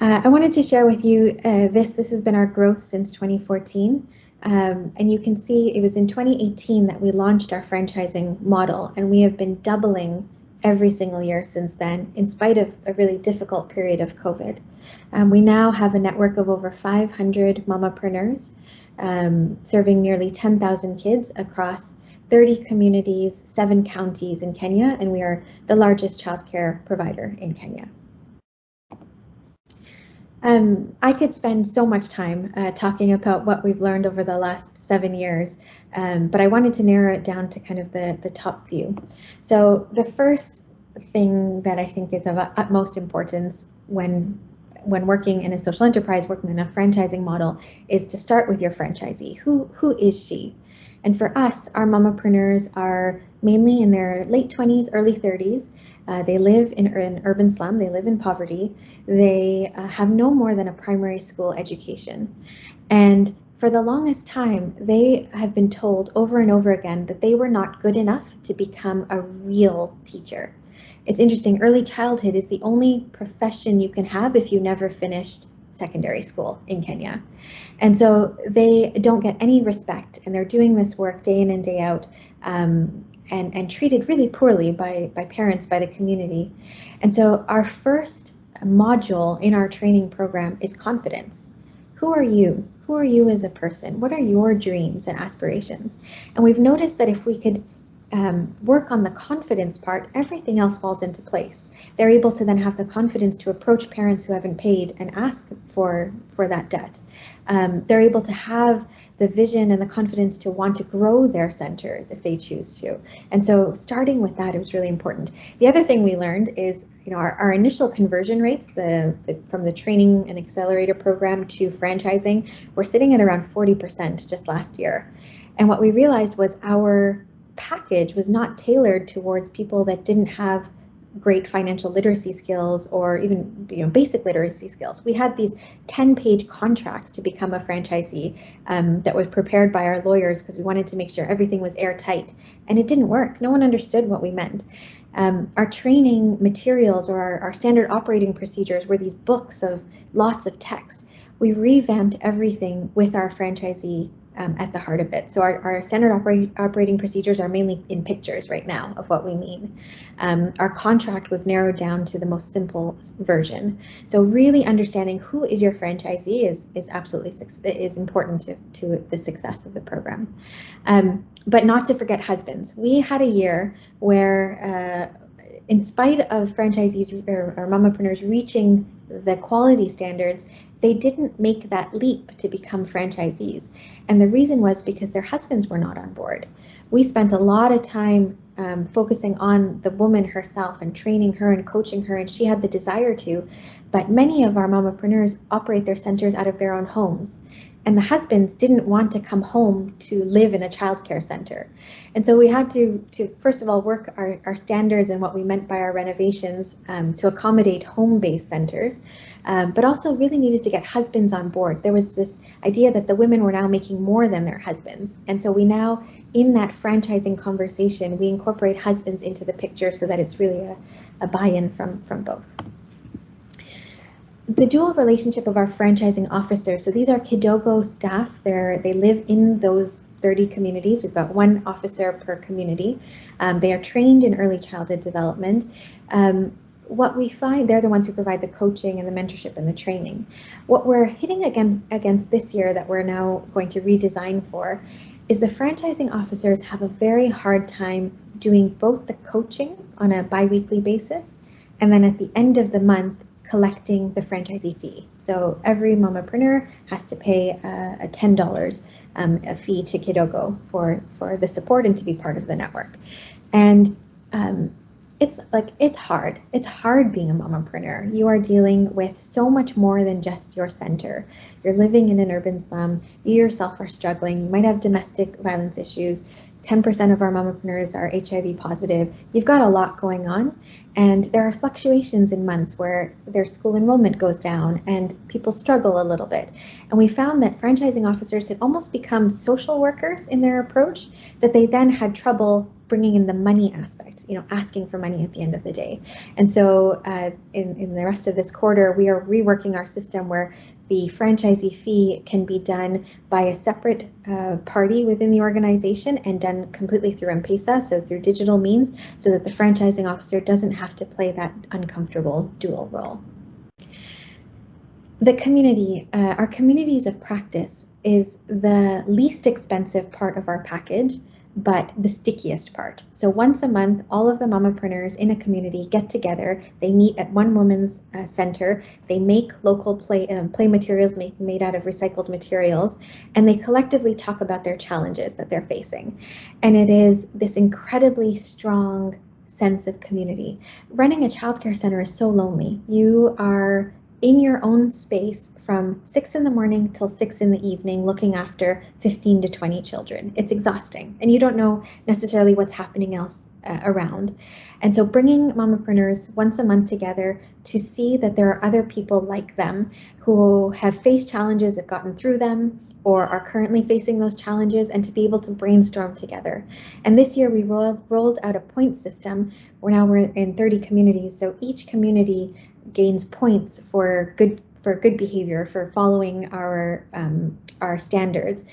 I wanted to share with you this has been our growth since 2014. And you can see it was in 2018 that we launched our franchising model, and we have been doubling every single year since then, in spite of a really difficult period of COVID. We now have a network of over 500 mamapreneurs, serving nearly 10,000 kids across 30 communities, 7 counties in Kenya, and we are the largest childcare provider in Kenya. I could spend so much time talking about what we've learned over the last 7 years, but I wanted to narrow it down to kind of the top few. So the first thing that I think is of utmost importance when working in a social enterprise, working in a franchising model, is to start with your franchisee. Who is she? And for us, our mamapreneurs are mainly in their late 20s, early 30s. They live in an urban slum. They live in poverty. They have no more than a primary school education. And for the longest time, they have been told over and over again that they were not good enough to become a real teacher. It's interesting, early childhood is the only profession you can have if you never finished secondary school in Kenya. And so they don't get any respect, and they're doing this work day in and day out, and treated really poorly by parents, by the community. And so our first module in our training program is confidence. Who are you? Who are you as a person? What are your dreams and aspirations? And we've noticed that if we could work on the confidence part, everything else falls into place. They're able to then have the confidence to approach parents who haven't paid and ask for that debt. They're able to have the vision and the confidence to want to grow their centers if they choose to. And so starting with that, it was really important. The other thing we learned is, our initial conversion rates, from the training and accelerator program to franchising, we're sitting at around 40% just last year. And what we realized was our package was not tailored towards people that didn't have great financial literacy skills or even basic literacy skills. We had these 10-page contracts to become a franchisee that was prepared by our lawyers because we wanted to make sure everything was airtight, and it didn't work. No one understood what we meant. Our training materials or our standard operating procedures were these books of lots of text. We revamped everything with our franchisee at the heart of it. So our standard operating procedures are mainly in pictures right now of what we mean. Our contract we've narrowed down to the most simple version. So really understanding who is your franchisee is absolutely important to the success of the program. But not to forget husbands. We had a year where in spite of franchisees or mamapreneurs reaching the quality standards, they didn't make that leap to become franchisees. And the reason was because their husbands were not on board. We spent a lot of time focusing on the woman herself and training her and coaching her, and she had the desire to, but many of our mamapreneurs operate their centers out of their own homes. And the husbands didn't want to come home to live in a childcare center. And so we had to first of all, work our standards and what we meant by our renovations to accommodate home-based centers, but also really needed to get husbands on board. There was this idea that the women were now making more than their husbands. And so we now, in that franchising conversation, we incorporate husbands into the picture so that it's really a buy-in from both. The dual relationship of our franchising officers. So these are Kidogo staff. They live in those 30 communities. We've got one officer per community. They are trained in early childhood development. What we find, they're the ones who provide the coaching and the mentorship and the training. What we're hitting against this year that we're now going to redesign for is the franchising officers have a very hard time doing both the coaching on a bi-weekly basis and then at the end of the month collecting the franchisee fee. So every mamapreneur has to pay a $10 a fee to Kidogo for the support and to be part of the network. And it's hard. It's hard being a mamapreneur. You are dealing with so much more than just your center. You're living in an urban slum. You yourself are struggling. You might have domestic violence issues. 10% of our mamapreneurs are HIV positive. You've got a lot going on, and there are fluctuations in months where their school enrollment goes down and people struggle a little bit. And we found that franchising officers had almost become social workers in their approach, that they then had trouble bringing in the money aspect, asking for money at the end of the day. And so in the rest of this quarter, we are reworking our system where the franchisee fee can be done by a separate party within the organization and done completely through M-Pesa, so through digital means, so that the franchising officer doesn't have to play that uncomfortable dual role. The community, our communities of practice is the least expensive part of our package, but the stickiest part. So once a month, all of the mamapreneurs in a community get together. They meet at one woman's center. They make local play materials made out of recycled materials, and they collectively talk about their challenges that they're facing. And it is this incredibly strong sense of community. Running a childcare center is so lonely. You are in your own space from 6 in the morning till 6 in the evening, looking after 15 to 20 children. It's exhausting, and you don't know necessarily what's happening else around. And so bringing mompreneurs once a month together to see that there are other people like them who have faced challenges, have gotten through them, or are currently facing those challenges, and to be able to brainstorm together. And this year we rolled out a point system. We're in 30 communities, so each community gains points for good behavior, for following our standards.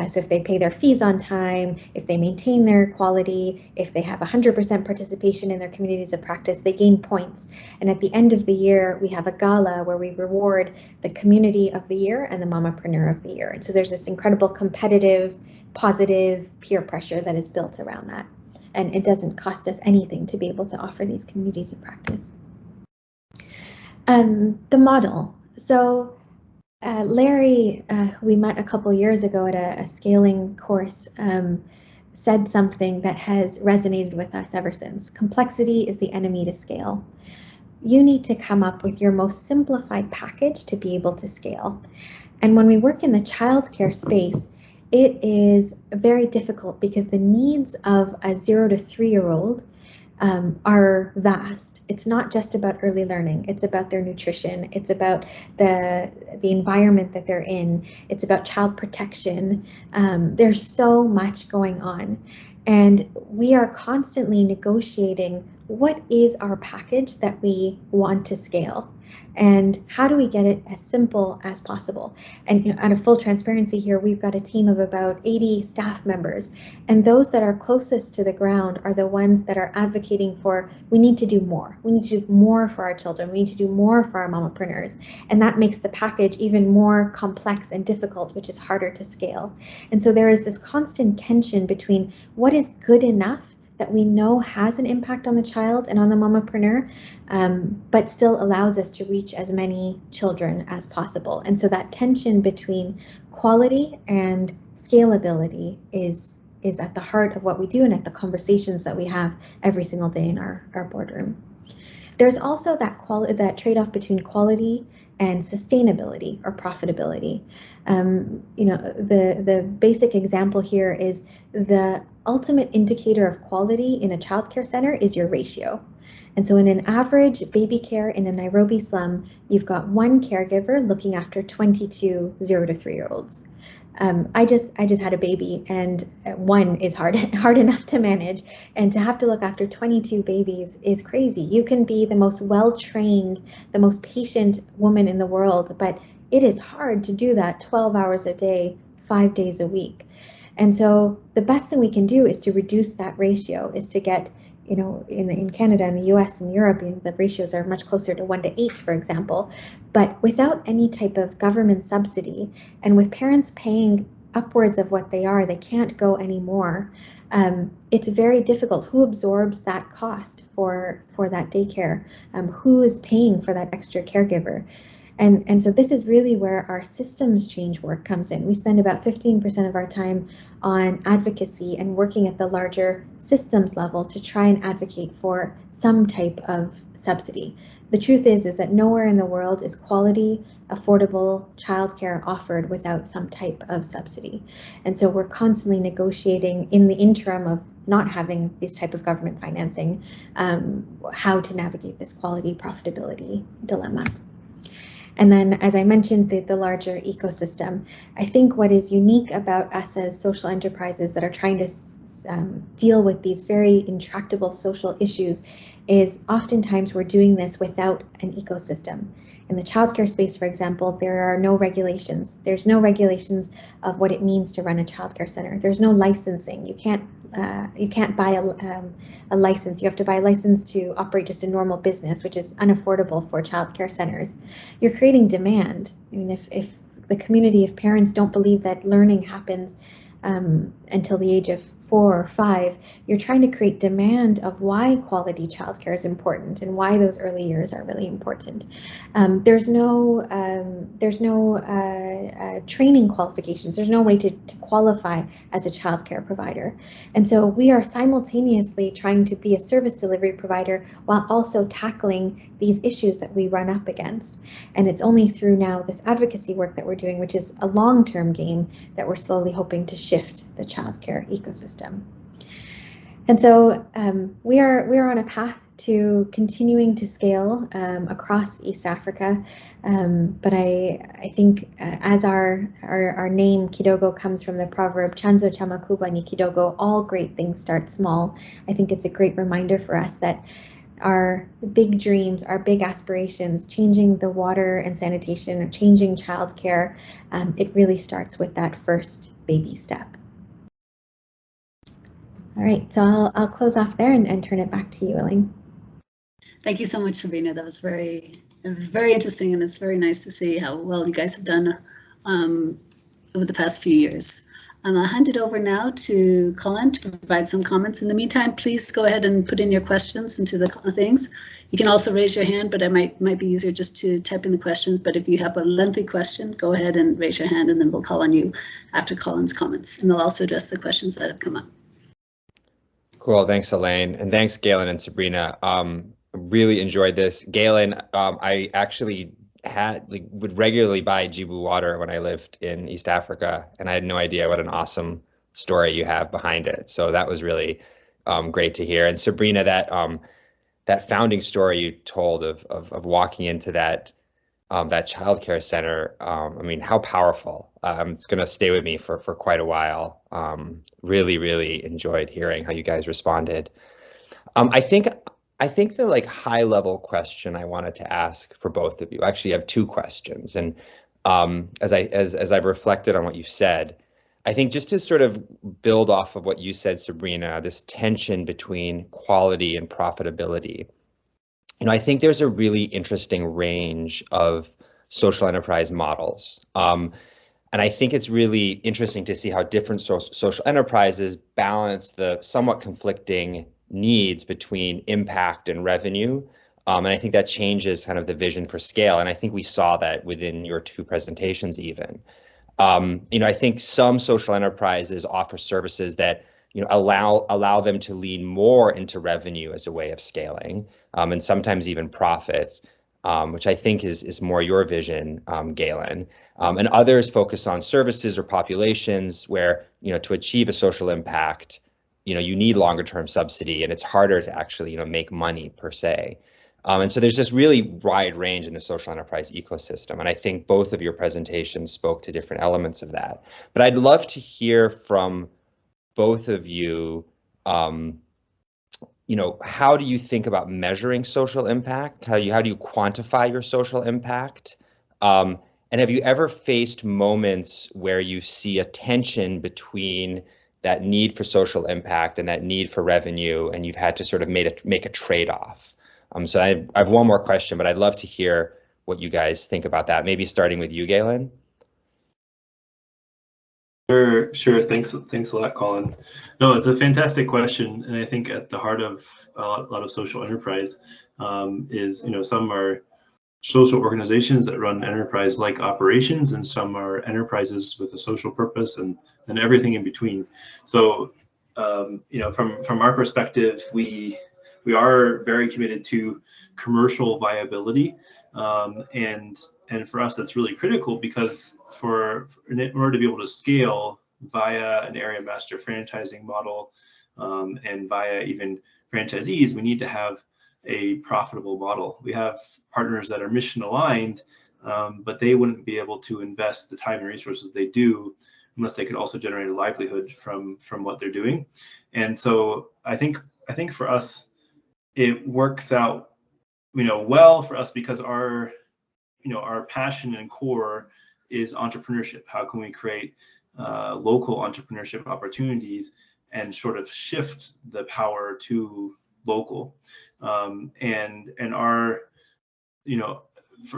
So if they pay their fees on time, if they maintain their quality, if they have 100% participation in their communities of practice, they gain points. And at the end of the year, we have a gala where we reward the community of the year and the mompreneur of the year. And so there's this incredible competitive, positive peer pressure that is built around that. And it doesn't cost us anything to be able to offer these communities of practice. The model. So Larry, who we met a couple years ago at a scaling course, said something that has resonated with us ever since. Complexity is the enemy to scale. You need to come up with your most simplified package to be able to scale. And when we work in the childcare space, it is very difficult because the needs of a 0 to 3-year-old are vast. It's not just about early learning. It's about their nutrition. It's about the environment that they're in. It's about child protection. There's so much going on. And we are constantly negotiating what is our package that we want to scale, and how do we get it as simple as possible. And out of full transparency here, we've got a team of about 80 staff members, and those that are closest to the ground are the ones that are advocating for, we need to do more. We need to do more for our children. We need to do more for our mompreneurs. And that makes the package even more complex and difficult, which is harder to scale. And so there is this constant tension between what is good enough that we know has an impact on the child and on the mompreneur, but still allows us to reach as many children as possible. And so that tension between quality and scalability is at the heart of what we do and at the conversations that we have every single day in our boardroom. There's also that trade-off between quality and sustainability or profitability. The basic example here is the ultimate indicator of quality in a childcare center is your ratio. And so in an average baby care in a Nairobi slum, you've got one caregiver looking after 22 0 to 3-year-olds. I just had a baby, and one is hard enough to manage, and to have to look after 22 babies is crazy. You can be the most well-trained, the most patient woman in the world, but it is hard to do that 12 hours a day, 5 days a week. And so the best thing we can do is to reduce that ratio, is to get, in Canada and the US and Europe, the ratios are much closer to 1 to 8, for example, but without any type of government subsidy, and with parents paying upwards of what they are, they can't go anymore. It's very difficult. Who absorbs that cost for that daycare? Who is paying for that extra caregiver? And so this is really where our systems change work comes in. We spend about 15% of our time on advocacy and working at the larger systems level to try and advocate for some type of subsidy. The truth is that nowhere in the world is quality, affordable childcare offered without some type of subsidy. And so we're constantly negotiating in the interim of not having this type of government financing, how to navigate this quality profitability dilemma. And then, as I mentioned, the larger ecosystem. I think what is unique about us as social enterprises that are trying to deal with these very intractable social issues is oftentimes we're doing this without an ecosystem. In the childcare space, for example, there are no regulations. There's no regulations of what it means to run a childcare center. There's no licensing. You can't buy a license. You have to buy a license to operate just a normal business, which is unaffordable for childcare centers. You're creating demand. I mean, if the community of parents don't believe that learning happens until the age of 4 or 5, you're trying to create demand of why quality childcare is important and why those early years are really important. There's no training qualifications. There's no way to qualify as a childcare provider. And so we are simultaneously trying to be a service delivery provider while also tackling these issues that we run up against. And it's only through now this advocacy work that we're doing, which is a long-term game, that we're slowly hoping to shift the childcare ecosystem. And so we are on a path to continuing to scale across East Africa. But I think as our name Kidogo comes from the proverb Chanzo cha makubwa ni kidogo, all great things start small. I think it's a great reminder for us that our big dreams, our big aspirations, changing the water and sanitation, or changing childcare, it really starts with that first baby step. All right, so I'll close off there and turn it back to you, Elaine. Thank you so much, Sabrina. That was very interesting, and it's very nice to see how well you guys have done over the past few years. I'll hand it over now to Colin to provide some comments. In the meantime, please go ahead and put in your questions into the things. You can also raise your hand, but it might be easier just to type in the questions. But if you have a lengthy question, go ahead and raise your hand, and then we'll call on you after Colin's comments. And we'll also address the questions that have come up. Cool, thanks Elaine, and thanks Galen and Sabrina. Really enjoyed this. Galen, I actually would regularly buy Jibu water when I lived in East Africa, and I had no idea what an awesome story you have behind it. So that was really great to hear. And Sabrina, that founding story you told of walking into that childcare center, I mean, how powerful. It's going to stay with me for quite a while. Really enjoyed hearing how you guys responded. I think the high level question I wanted to ask for both of you, actually I have two questions. And as I've reflected on what you've said, I think just to sort of build off of what you said, Sabrina, this tension between quality and profitability. I think there's a really interesting range of social enterprise models. And I think it's really interesting to see how different social enterprises balance the somewhat conflicting needs between impact and revenue. And I think that changes kind of the vision for scale. And I think we saw that within your two presentations even. I think some social enterprises offer services that allow them to lean more into revenue as a way of scaling, and sometimes even profit, which I think is more your vision, Galen. And others focus on services or populations where, to achieve a social impact, you need longer term subsidy, and it's harder to actually, make money per se. And so there's this really wide range in the social enterprise ecosystem. And I think both of your presentations spoke to different elements of that. But I'd love to hear from both of you, how do you think about measuring social impact? How do you quantify your social impact? And have you ever faced moments where you see a tension between that need for social impact and that need for revenue, and you've had to sort of make a trade-off? So I have one more question, but I'd love to hear what you guys think about that. Maybe starting with you, Galen. Sure. Thanks a lot, Colin. No, it's a fantastic question, and I think at the heart of a lot of social enterprise is, some are social organizations that run enterprise-like operations, and some are enterprises with a social purpose, and everything in between. So, from our perspective, we are very committed to commercial viability, and for us that's really critical, because in order to be able to scale via an area master franchising model, and via even franchisees, we need to have a profitable model. We have partners that are mission aligned, but they wouldn't be able to invest the time and resources they do unless they could also generate a livelihood from what they're doing. And so I think for us, it works out, well for us, because our passion and core is entrepreneurship. How can we create local entrepreneurship opportunities and sort of shift the power to local? And our,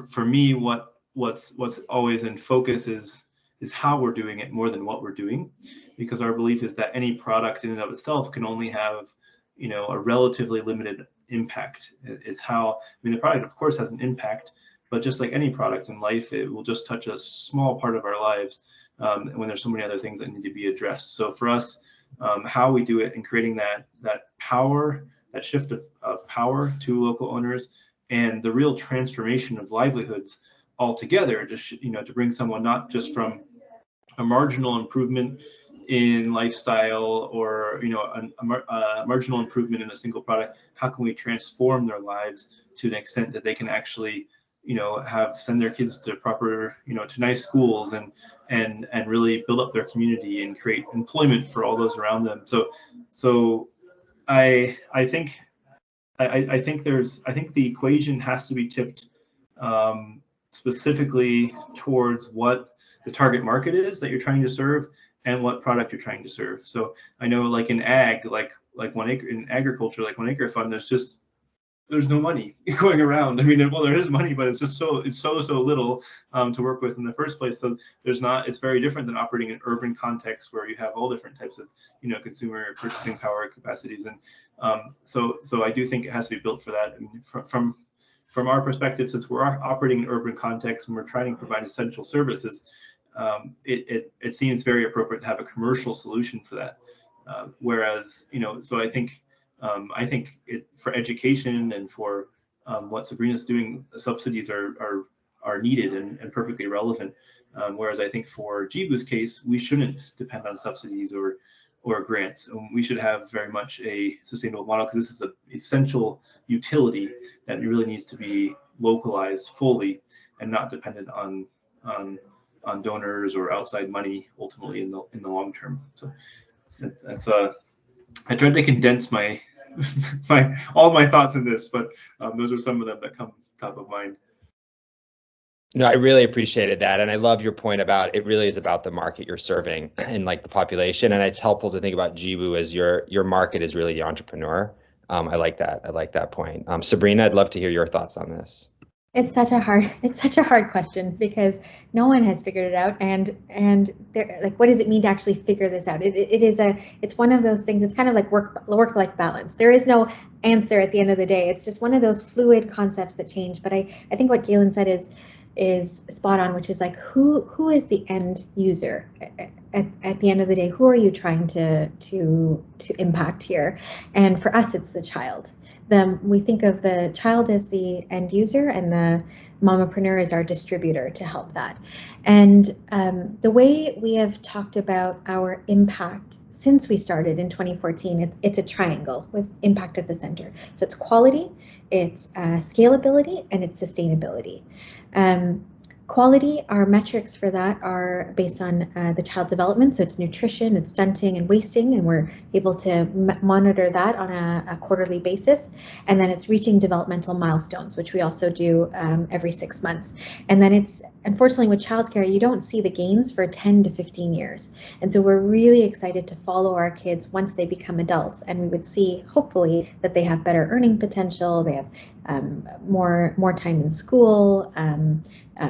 for me, what's always in focus is is how we're doing it more than what we're doing, because our belief is that any product in and of itself can only have, you know, a relatively limited impact. Is how, I mean, the product of course has an impact, but just like any product in life, it will just touch a small part of our lives when there's so many other things that need to be addressed. So for us, how we do it and creating that power, that shift of power to local owners, and the real transformation of livelihoods altogether, to bring someone not just from a marginal improvement in lifestyle or a marginal improvement in a single product. How can we transform their lives to an extent that they can actually send their kids to proper, to nice schools and really build up their community and create employment for all those around them. So I think the equation has to be tipped specifically towards what the target market is that you're trying to serve and what product you're trying to serve. So I know, like in ag, like 1 acre in agriculture, like 1 Acre Fund, there's no money going around. I mean, well, there is money, but it's just so little to work with in the first place. So it's very different than operating in an urban context where you have all different types of, consumer purchasing power capacities. And so I do think it has to be built for that. I mean, from our perspective, since we're operating in an urban context and we're trying to provide essential services, it seems very appropriate to have a commercial solution for that. Whereas, so I think for education and for what Sabrina's doing, subsidies are needed and perfectly relevant. Whereas I think for Jibu's case, we shouldn't depend on subsidies or grants. We should have very much a sustainable model, because this is an essential utility that really needs to be localized fully and not dependent on donors or outside money ultimately in the long term. So that's I tried to condense my all my thoughts in this, but those are some of them that come top of mind. No, I really appreciated that. And I love your point about it really is about the market you're serving and like the population. And it's helpful to think about Jibu as your market is really the entrepreneur. I like that. I like that point. Sabrina, I'd love to hear your thoughts on this. It's such a hard question, because no one has figured it out, and what does it mean to actually figure this out? It's one of those things. It's kind of like work-life balance. There is no answer at the end of the day. It's just one of those fluid concepts that change. But I think what Galen said is spot on, which is like who is the end user at the end of the day? Who are you trying to impact here? And for us, it's the child. We think of the child as the end user, and the mompreneur is our distributor to help that. And the way we have talked about our impact since we started in 2014, it's a triangle with impact at the center. So it's quality, it's scalability, and it's sustainability. Quality, our metrics for that are based on the child development, so it's nutrition, it's stunting and wasting, and we're able to monitor that on a quarterly basis. And then it's reaching developmental milestones, which we also do every 6 months. And then it's, unfortunately with childcare, you don't see the gains for 10 to 15 years. And so we're really excited to follow our kids once they become adults, and we would see, hopefully, that they have better earning potential, they have more time in school,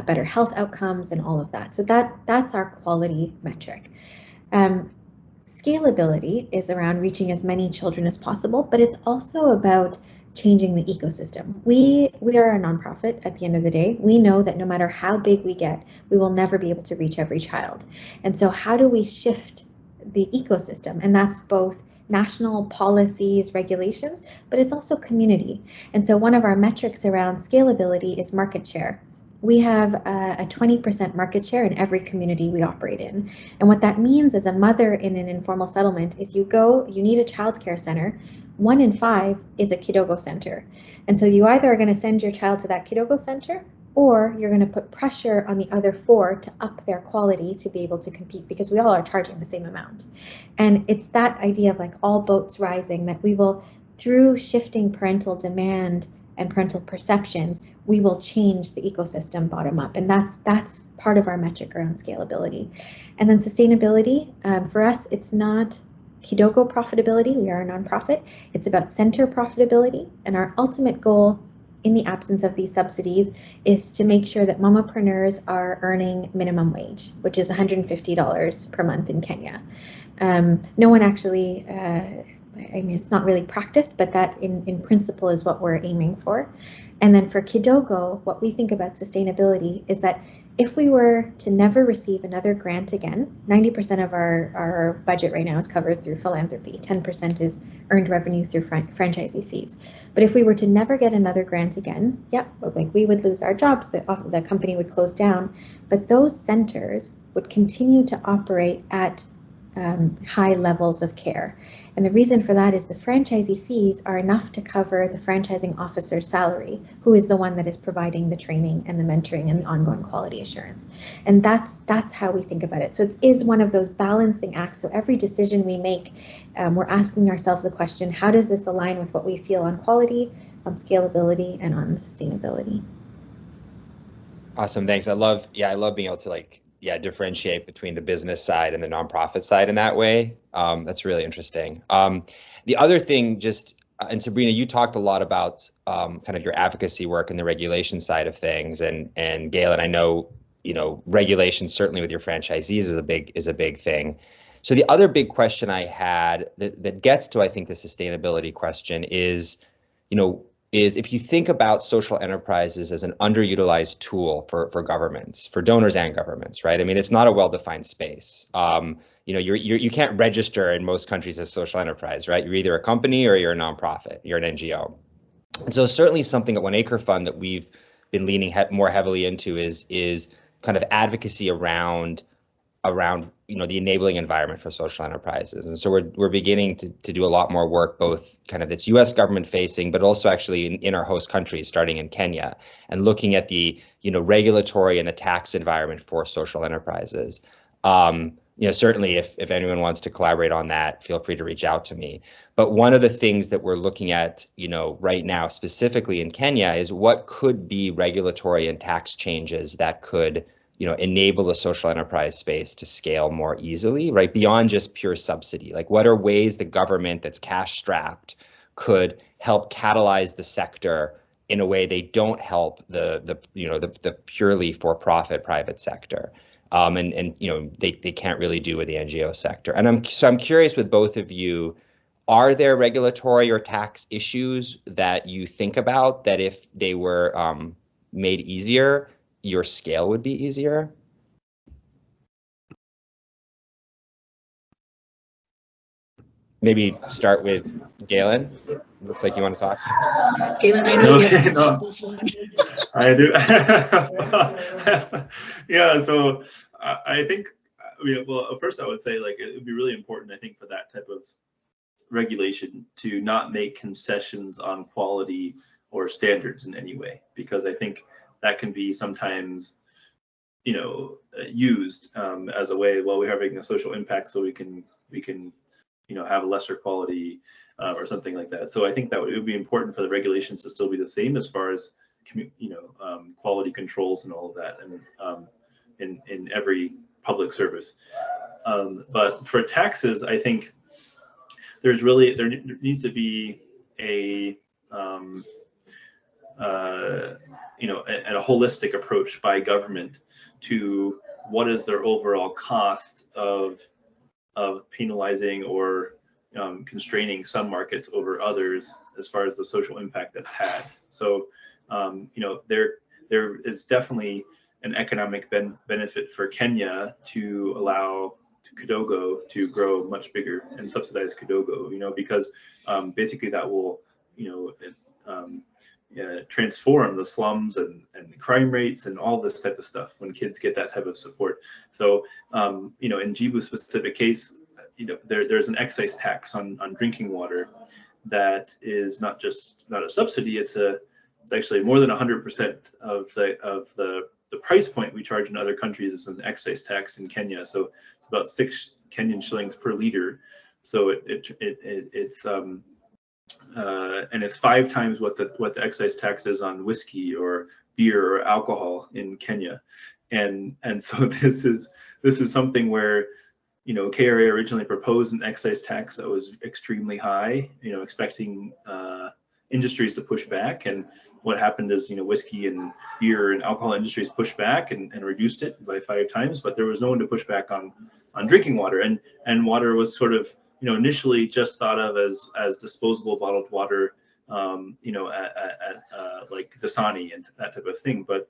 better health outcomes, and all of that. So that's our quality metric. Scalability is around reaching as many children as possible, but it's also about changing the ecosystem. We are a nonprofit at the end of the day. We know that no matter how big we get, we will never be able to reach every child. And so how do we shift the ecosystem? And that's both national policies, regulations, but it's also community. And so one of our metrics around scalability is market share. We have a 20% market share in every community we operate in. And what that means as a mother in an informal settlement is you need a childcare center. 1 in 5 is a Kidogo center. And so you either are going to send your child to that Kidogo center, or you're going to put pressure on the other 4 to up their quality to be able to compete, because we all are charging the same amount. And it's that idea of like all boats rising, that we will, through shifting parental demand and parental perceptions, we will change the ecosystem bottom up. And that's part of our metric around scalability. And then sustainability, for us, it's not Kidogo profitability. We are a nonprofit. It's about center profitability. And our ultimate goal in the absence of these subsidies is to make sure that mamapreneurs are earning minimum wage, which is $150 per month in Kenya. No one actually, I mean, it's not really practiced, but that in principle is what we're aiming for. And then for Kidogo, what we think about sustainability is that if we were to never receive another grant again, 90% of our budget right now is covered through philanthropy, 10% is earned revenue through franchisee fees. But if we were to never get another grant again, like we would lose our jobs, the company would close down, but those centers would continue to operate at high levels of care. And the reason for that is the franchisee fees are enough to cover the franchising officer's salary, who is the one that is providing the training and the mentoring and the ongoing quality assurance. And that's how we think about it. So it is one of those balancing acts. So every decision we make, we're asking ourselves the question, how does this align with what we feel on quality, on scalability, and on sustainability? Awesome, thanks. I love being able to differentiate between the business side and the nonprofit side in that way. That's really interesting. The other thing, and Sabrina, you talked a lot about kind of your advocacy work and the regulation side of things, and Galen, I know regulation certainly with your franchisees is a big thing. So the other big question I had that gets to, I think, the sustainability question is if you think about social enterprises as an underutilized tool for governments, for donors and governments, right? I mean, it's not a well-defined space. You can't register in most countries as social enterprise, right? You're either a company or you're a nonprofit, you're an NGO. And so certainly something at Acre Fund that we've been leaning more heavily into is kind of advocacy around the enabling environment for social enterprises. And so we're beginning to do a lot more work, both kind of that's US government facing, but also actually in our host countries, starting in Kenya, and looking at the regulatory and the tax environment for social enterprises. Certainly if anyone wants to collaborate on that, feel free to reach out to me. But one of the things that we're looking at, right now, specifically in Kenya, is what could be regulatory and tax changes that could enable the social enterprise space to scale more easily, right? Beyond just pure subsidy. Like, what are ways the government that's cash strapped could help catalyze the sector in a way they don't help the purely for-profit private sector, and they can't really do with the NGO sector. And I'm curious with both of you, are there regulatory or tax issues that you think about that if they were made easier, your scale would be easier? Maybe start with Galen. Looks like you want to talk. Galen, I know you have this one. I do. Yeah, so I think, first I would say, it would be really important, I think, for that type of regulation to not make concessions on quality or standards in any way, because I think that can be sometimes, used as a way, well, we're having a social impact, so we can have a lesser quality or something like that. So I think that it would be important for the regulations to still be the same as far as quality controls and all of that, and in every public service. But for taxes, I think there needs to be a holistic approach by government to what is their overall cost of penalizing or constraining some markets over others as far as the social impact that's had. So there is definitely an economic benefit for Kenya to allow Kidogo to grow much bigger and subsidize Kidogo, because basically that will transform the slums and the crime rates and all this type of stuff when kids get that type of support. So in Jibu's specific case, there's an excise tax on drinking water that is not a subsidy. It's actually more than 100% of the price point we charge in other countries is an excise tax in Kenya. So it's about 6 Kenyan shillings per liter. So it's and it's 5 times what the excise tax is on whiskey or beer or alcohol in Kenya. And so this is something where KRA originally proposed an excise tax that was extremely high, expecting industries to push back. And what happened is, whiskey and beer and alcohol industries pushed back and reduced it by 5 times, but there was no one to push back on drinking water. And water was sort of, initially just thought of as disposable bottled water, at like Dasani and that type of thing. But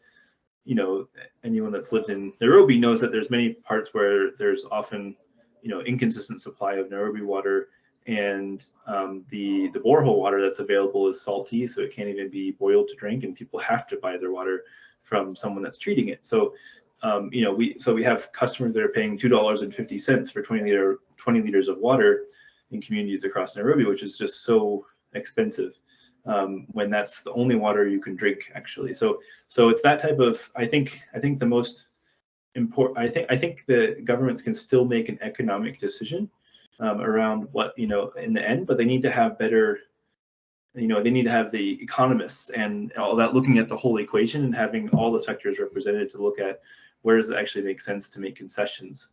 anyone that's lived in Nairobi knows that there's many parts where there's often, inconsistent supply of Nairobi water, and the borehole water that's available is salty, so it can't even be boiled to drink, and people have to buy their water from someone that's treating it. So, we have customers that are paying $2.50 for 20 liters of water in communities across Nairobi, which is just so expensive. When that's the only water you can drink, actually. So it's that type of, I think the most important, I think the governments can still make an economic decision around what, in the end, but they need to have better, they need to have the economists and all that looking at the whole equation and having all the sectors represented to look at where does it actually make sense to make concessions,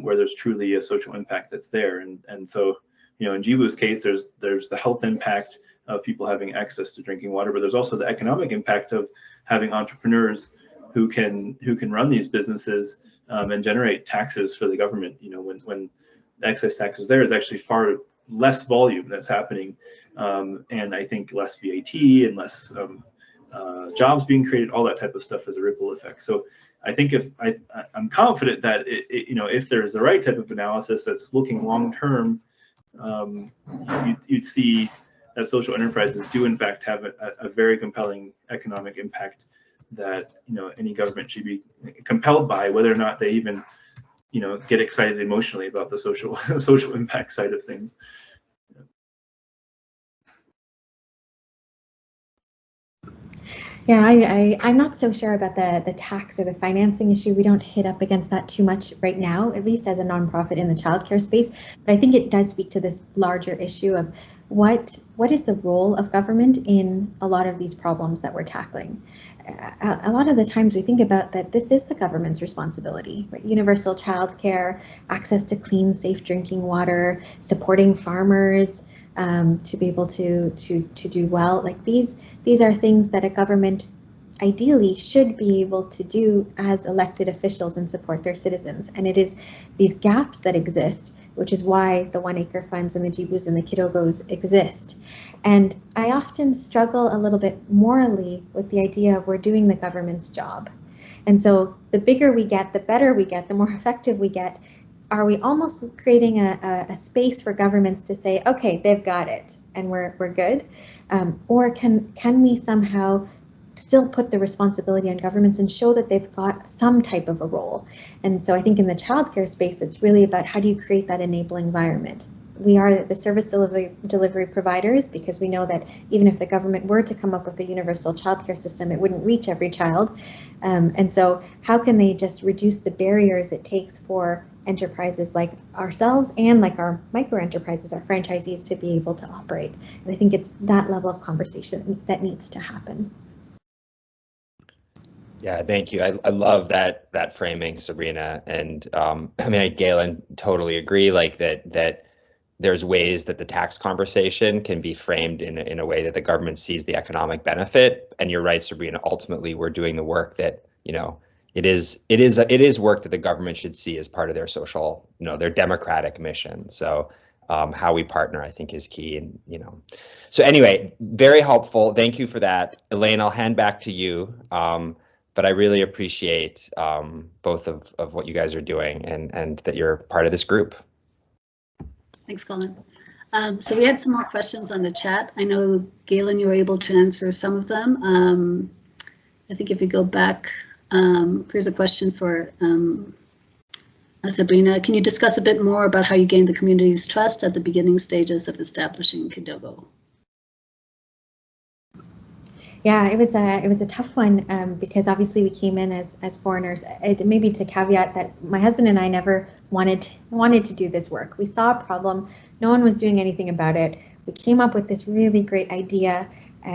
where there's truly a social impact that's there. And so, in Jibu's case, there's the health impact of people having access to drinking water, but there's also the economic impact of having entrepreneurs who can run these businesses and generate taxes for the government. When the excise taxes there is actually far less volume that's happening, and I think less VAT and less jobs being created, all that type of stuff as a ripple effect. So I think I'm confident that if there's the right type of analysis that's looking long term, you'd see that social enterprises do in fact have a very compelling economic impact that any government should be compelled by, whether or not they even get excited emotionally about the social impact side of things. Yeah, I'm not so sure about the tax or the financing issue. We don't hit up against that too much right now, at least as a nonprofit in the childcare space. But I think it does speak to this larger issue of what is the role of government in a lot of these problems that we're tackling. A lot of the times we think about that this is the government's responsibility, right? Universal childcare, access to clean, safe drinking water, supporting farmers to be able to do well. Like these are things that a government ideally should be able to do as elected officials and support their citizens. And it is these gaps that exist, which is why the One Acre Funds and the Jibus and the Kidogos exist. And I often struggle a little bit morally with the idea of we're doing the government's job. And so the bigger we get, the better we get, the more effective we get. Are we almost creating a space for governments to say, okay, they've got it and we're good? Or can we somehow still put the responsibility on governments and show that they've got some type of a role? And so I think in the childcare space, it's really about how do you create that enabling environment? We are the service delivery providers because we know that even if the government were to come up with a universal childcare system, it wouldn't reach every child. And so how can they just reduce the barriers it takes for enterprises like ourselves and like our micro enterprises, our franchisees, to be able to operate? And I think it's that level of conversation that needs to happen. Yeah, thank you. I love that framing, Sabrina. And Galen, totally agree. Like that there's ways that the tax conversation can be framed in a way that the government sees the economic benefit. And you're right, Sabrina. Ultimately, we're doing the work that it is work that the government should see as part of their social, their democratic mission. So how we partner, I think, is key. And so anyway, very helpful. Thank you for that, Elaine. I'll hand back to you. But I really appreciate both of what you guys are doing and that you're part of this group. Thanks, Colin. So we had some more questions on the chat. I know, Galen, you were able to answer some of them. I think if you go back, here's a question for Sabrina. Can you discuss a bit more about how you gained the community's trust at the beginning stages of establishing Kidogo? Yeah, it was a tough one because obviously we came in as foreigners. Maybe to caveat that my husband and I never wanted to do this work. We saw a problem, no one was doing anything about it. We came up with this really great idea,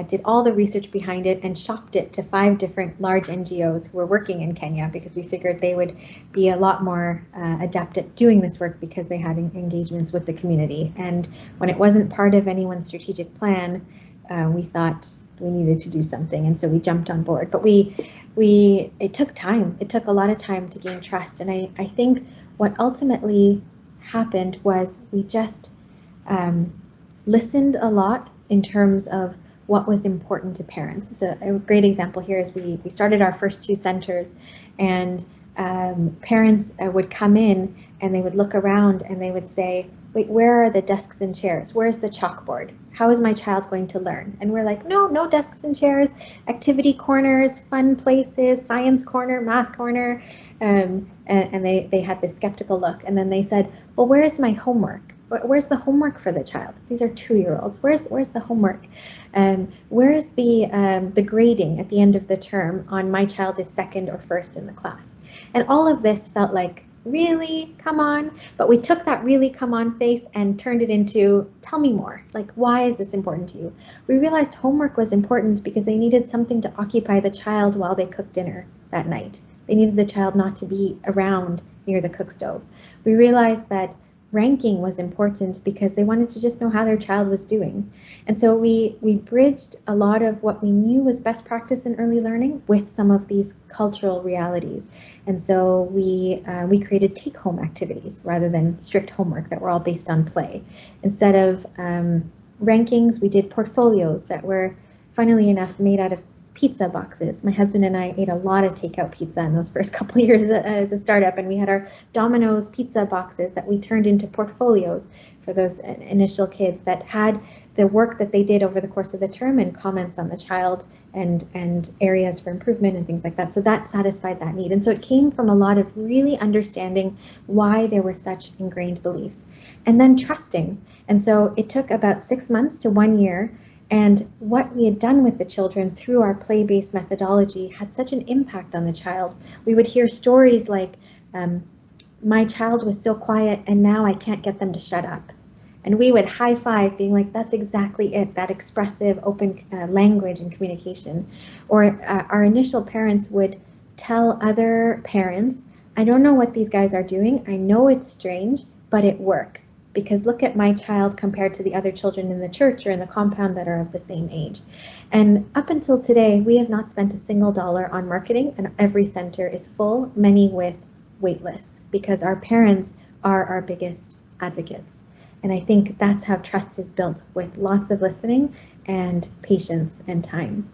did all the research behind it, and shopped it to 5 different large NGOs who were working in Kenya because we figured they would be a lot more adept at doing this work because they had engagements with the community. And when it wasn't part of anyone's strategic plan, we thought we needed to do something, and so we jumped on board. But it took time. It took a lot of time to gain trust, and I think what ultimately happened was we just listened a lot in terms of what was important to parents. So a great example here is we started our first 2 centers, and parents would come in and they would look around and they would say, wait, where are the desks and chairs? Where's the chalkboard? How is my child going to learn? And we're like, no desks and chairs, activity corners, fun places, science corner, math corner. And they had this skeptical look. And then they said, well, where's my homework? Where's the homework for the child? These are 2-year-olds. Where's the homework? Where's the grading at the end of the term on my child is 2nd or 1st in the class? And all of this felt like, really, come on. But we took that really come on face and turned it into, tell me more. Like, why is this important to you? We realized homework was important because they needed something to occupy the child while they cooked dinner that night. They needed the child not to be around near the cook stove. We realized that ranking was important because they wanted to just know how their child was doing. And so we bridged a lot of what we knew was best practice in early learning with some of these cultural realities. And so we created take-home activities rather than strict homework that were all based on play. Instead of rankings, we did portfolios that were, funnily enough, made out of pizza boxes. My husband and I ate a lot of takeout pizza in those first couple of years as a startup, and we had our Domino's pizza boxes that we turned into portfolios for those initial kids that had the work that they did over the course of the term and comments on the child and areas for improvement and things like that. So that satisfied that need. And so it came from a lot of really understanding why there were such ingrained beliefs and then trusting. And so it took about 6 months to 1 year. And what we had done with the children through our play-based methodology had such an impact on the child. We would hear stories like, my child was so quiet and now I can't get them to shut up. And we would high five being like, that's exactly it, that expressive open language and communication. Or our initial parents would tell other parents, I don't know what these guys are doing. I know it's strange, but it works. Because look at my child compared to the other children in the church or in the compound that are of the same age. And up until today, we have not spent a single dollar on marketing, and every center is full, many with wait lists, because our parents are our biggest advocates. And I think that's how trust is built, with lots of listening and patience and time.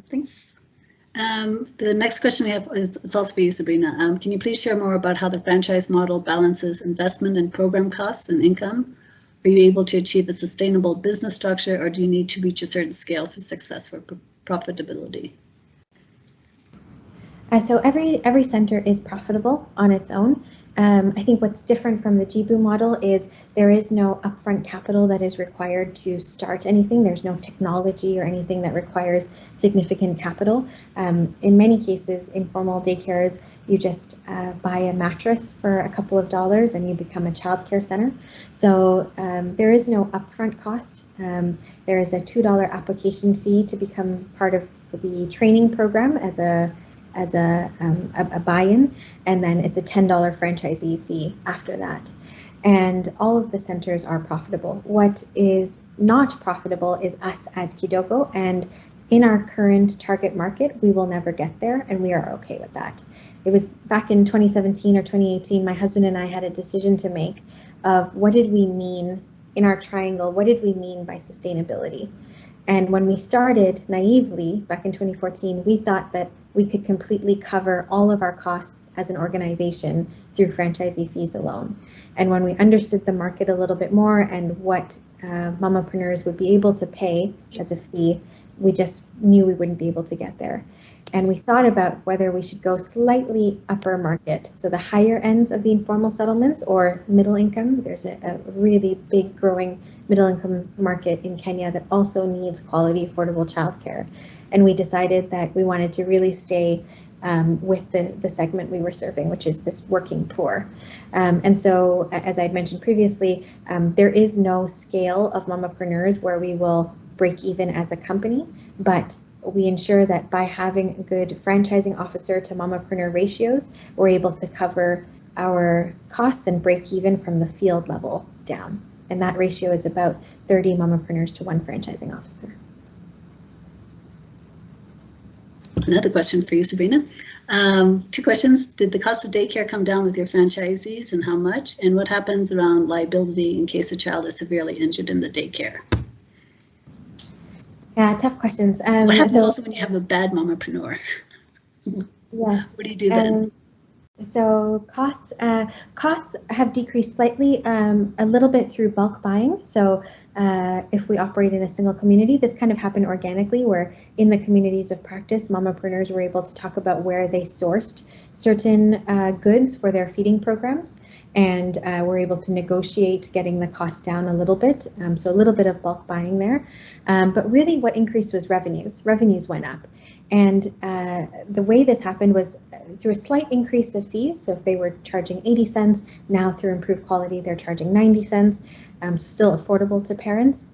Thanks. The next question we have is, it's also for you, Sabrina. Can you please share more about how the franchise model balances investment and program costs and income? Are you able to achieve a sustainable business structure, or do you need to reach a certain scale for success for profitability? So every center is profitable on its own. I think what's different from the JIBU model is there is no upfront capital that is required to start anything. There's no technology or anything that requires significant capital. In many cases, informal daycares, you just buy a mattress for a couple of dollars and you become a childcare center. So there is no upfront cost. There is a $2 application fee to become part of the training program as a buy-in, and then it's a $10 franchisee fee after that. And all of the centers are profitable. What is not profitable is us as Kidogo, and in our current target market, we will never get there, and we are okay with that. It was back in 2017 or 2018, my husband and I had a decision to make of what did we mean in our triangle, what did we mean by sustainability? And when we started naively back in 2014, we thought that we could completely cover all of our costs as an organization through franchisee fees alone. And when we understood the market a little bit more and what mamapreneurs would be able to pay as a fee, we just knew we wouldn't be able to get there. And we thought about whether we should go slightly upper market, so the higher ends of the informal settlements, or middle income. There's a really big growing middle income market in Kenya that also needs quality, affordable childcare. And we decided that we wanted to really stay with the segment we were serving, which is this working poor. And so, as I'd mentioned previously, there is no scale of mamapreneurs where we will break even as a company, but we ensure that by having good franchising officer to mamapreneur ratios, we're able to cover our costs and break even from the field level down. and that ratio is about 30 mompreneurs to 1 franchising officer. Another question for you, Sabrina. 2 questions. Did the cost of daycare come down with your franchisees, and how much? And what happens around liability in case a child is severely injured in the daycare? Yeah, tough questions. What happens also when you have a bad mompreneur? Yes. What do you do then? So costs have decreased slightly, a little bit through bulk buying. So if we operate in a single community, this kind of happened organically, where in the communities of practice, mompreneurs were able to talk about where they sourced certain goods for their feeding programs, and were able to negotiate getting the cost down a little bit. So a little bit of bulk buying there. But really what increased was revenues. Revenues went up. And the way this happened was through a slight increase of fees. So if they were charging 80 cents, now through improved quality, they're charging 90 cents, so still affordable to parents.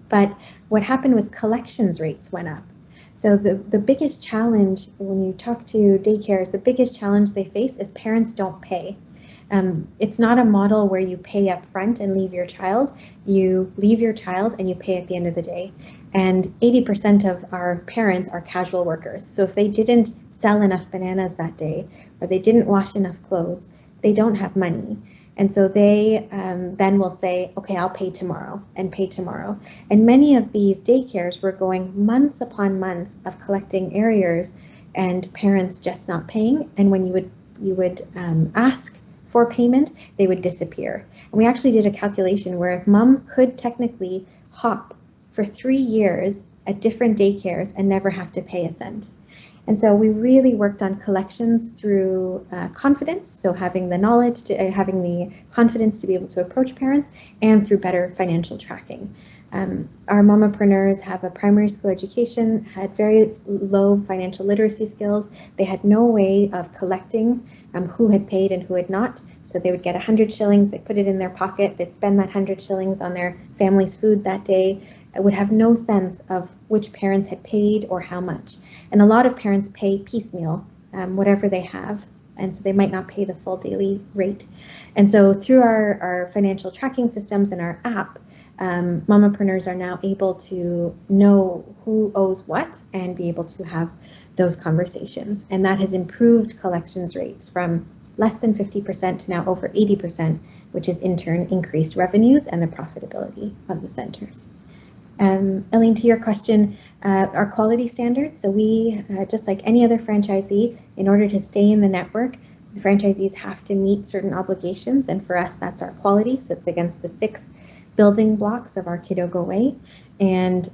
But what happened was collections rates went up. So the biggest challenge when you talk to daycares, the biggest challenge they face is parents don't pay. It's not a model where you pay up front and leave your child. You leave your child and you pay at the end of the day. And 80% of our parents are casual workers. So if they didn't sell enough bananas that day, or they didn't wash enough clothes, they don't have money. And so they then will say, okay, I'll pay tomorrow and pay tomorrow. And many of these daycares were going months upon months of collecting arrears and parents just not paying. And when you would ask for payment, they would disappear. And we actually did a calculation where mom could technically hop for 3 years at different daycares and never have to pay a cent. And so we really worked on collections through confidence, so having the knowledge, having the confidence to be able to approach parents, and through better financial tracking. Our mompreneurs have a primary school education, had very low financial literacy skills. They had no way of collecting who had paid and who had not. So they would get 100 shillings, they'd put it in their pocket, they'd spend that 100 shillings on their family's food that day. I would have no sense of which parents had paid or how much. And a lot of parents pay piecemeal, whatever they have, and so they might not pay the full daily rate. And so through our financial tracking systems and our app, mompreneurs are now able to know who owes what and be able to have those conversations. And that has improved collections rates from less than 50% to now over 80%, which has in turn increased revenues and the profitability of the centers. Elaine, to your question, our quality standards. So we, just like any other franchisee, in order to stay in the network, the franchisees have to meet certain obligations. And for us, that's our quality. So it's against the 6 building blocks of our Kiddo Go Way. And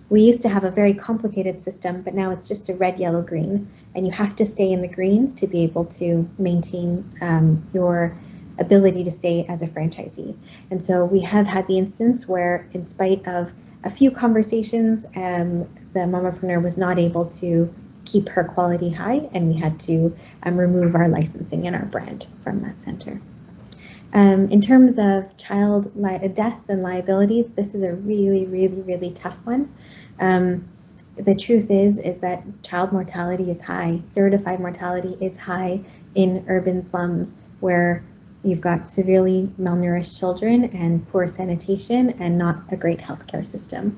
we used to have a very complicated system, but now it's just a red, yellow, green. And you have to stay in the green to be able to maintain your ability to stay as a franchisee. And so we have had the instance where, in spite of a few conversations, the mompreneur was not able to keep her quality high, and we had to remove our licensing and our brand from that center. In terms of child deaths and liabilities, this is a really, really, really tough one. The truth is that child mortality is high. 0 to 5 mortality is high in urban slums where you've got severely malnourished children and poor sanitation and not a great healthcare system.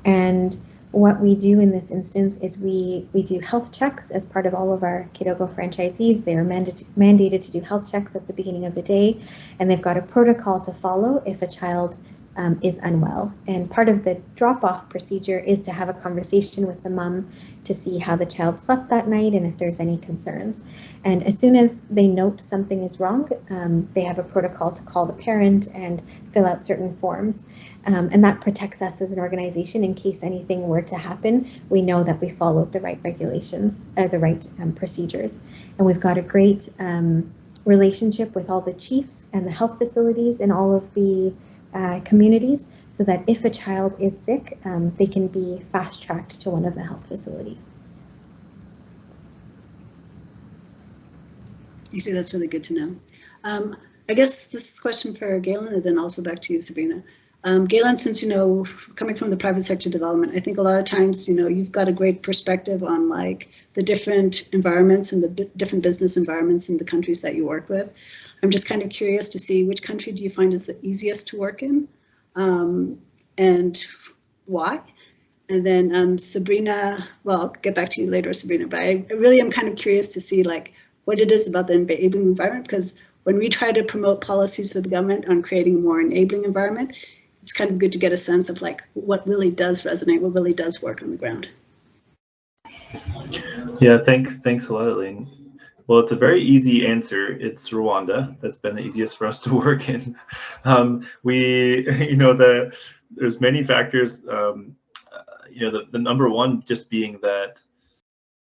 And what we do in this instance is we do health checks as part of all of our Kiddo Go franchisees. They are mandated to do health checks at the beginning of the day, and they've got a protocol to follow if a child is unwell. And part of the drop-off procedure is to have a conversation with the mom to see how the child slept that night and if there's any concerns. And as soon as they note something is wrong, they have a protocol to call the parent and fill out certain forms. And that protects us as an organization in case anything were to happen. We know that we followed the right regulations, the right procedures. And we've got a great relationship with all the chiefs and the health facilities in all of the communities, so that if a child is sick, they can be fast-tracked to one of the health facilities. You see, that's really good to know. I guess this is a question for Galen, and then also back to you, Sabrina. Galen, since, coming from the private sector development, I think a lot of times, you've got a great perspective on like the different environments and the different business environments in the countries that you work with. I'm just kind of curious to see which country do you find is the easiest to work in, and why? And then Sabrina, well, I'll get back to you later, Sabrina, but I really am kind of curious to see like what it is about the enabling environment, because when we try to promote policies for the government on creating a more enabling environment, it's kind of good to get a sense of like what really does resonate, what really does work on the ground. Yeah, thanks a lot, Elaine. Well, it's a very easy answer. It's Rwanda. That's been the easiest for us to work in. There's many factors. The number one just being that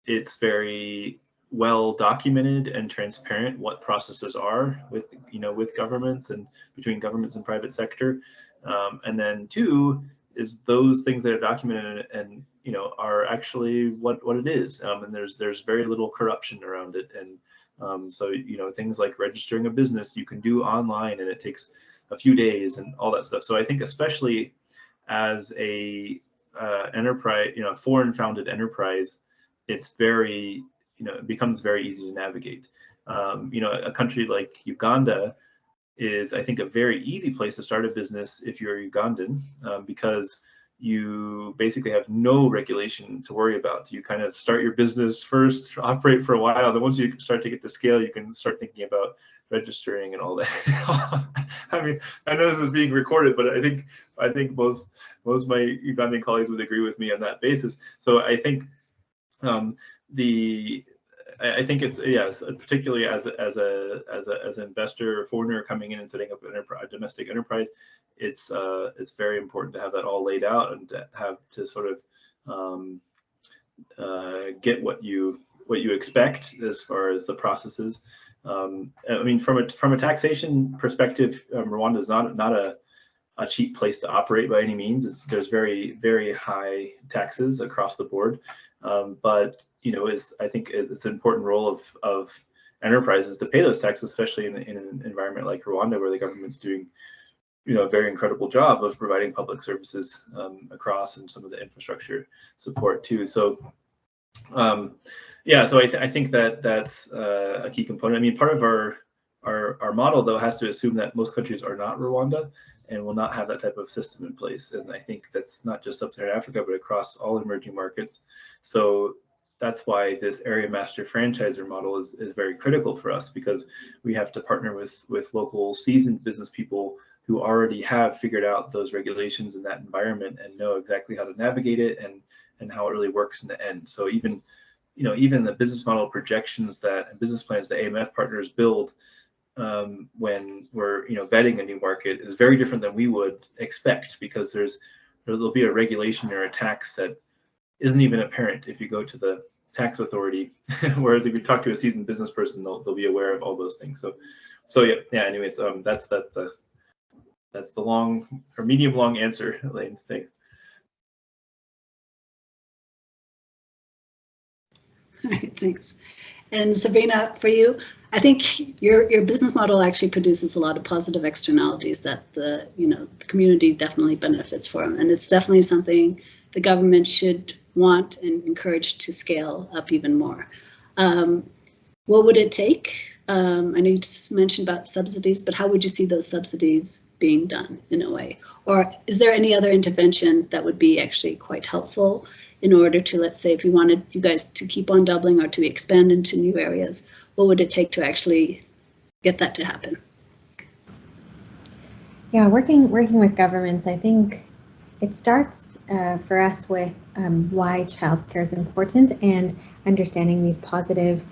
it's very well documented and transparent what processes are with governments and between governments and private sector. And then two is those things that are documented and are actually what it is. And there's very little corruption around it. And so things like registering a business you can do online and it takes a few days and all that stuff. So I think especially as a enterprise, foreign founded enterprise, it's very, it becomes very easy to navigate. A country like Uganda is, I think, a very easy place to start a business if you're Ugandan, because you basically have no regulation to worry about. You kind of start your business first, operate for a while, then once you start to get to scale, you can start thinking about registering and all that. I mean, I know this is being recorded, but I think most of my Ugandan colleagues would agree with me on that basis. So I think I think it's, yes, particularly as an investor or foreigner coming in and setting up a domestic enterprise, it's very important to have that all laid out and to have to sort of get what you expect as far as the processes. I mean, from a taxation perspective, Rwanda is not a cheap place to operate by any means. There's very, very high taxes across the board. But I think it's an important role of enterprises to pay those taxes, especially in an environment like Rwanda, where the government's doing a very incredible job of providing public services across, and some of the infrastructure support too. So so I think that's a key component. I mean, part of our model though has to assume that most countries are not Rwanda and will not have that type of system in place. And I think that's not just sub-Saharan Africa, but across all emerging markets. So that's why this area master franchisor model is very critical for us, because we have to partner with local seasoned business people who already have figured out those regulations in that environment and know exactly how to navigate it and how it really works in the end. So even the business model projections and business plans that AMF partners build when we're vetting a new market is very different than we would expect, because there'll be a regulation or a tax that isn't even apparent if you go to the tax authority, whereas if you talk to a seasoned business person, they'll be aware of all those things. So yeah. Anyways, that's the long or medium long answer, Elaine. Thanks. All right, thanks. And Sabrina, for you, I think your business model actually produces a lot of positive externalities that the community definitely benefits from, and it's definitely something the government should want and encourage to scale up even more. What would it take? I know you just mentioned about subsidies, but how would you see those subsidies being done in a way? Or is there any other intervention that would be actually quite helpful in order to, let's say, if you wanted you guys to keep on doubling or to expand into new areas, what would it take to actually get that to happen? Yeah, working with governments, I think it starts for us with why childcare is important and understanding these positive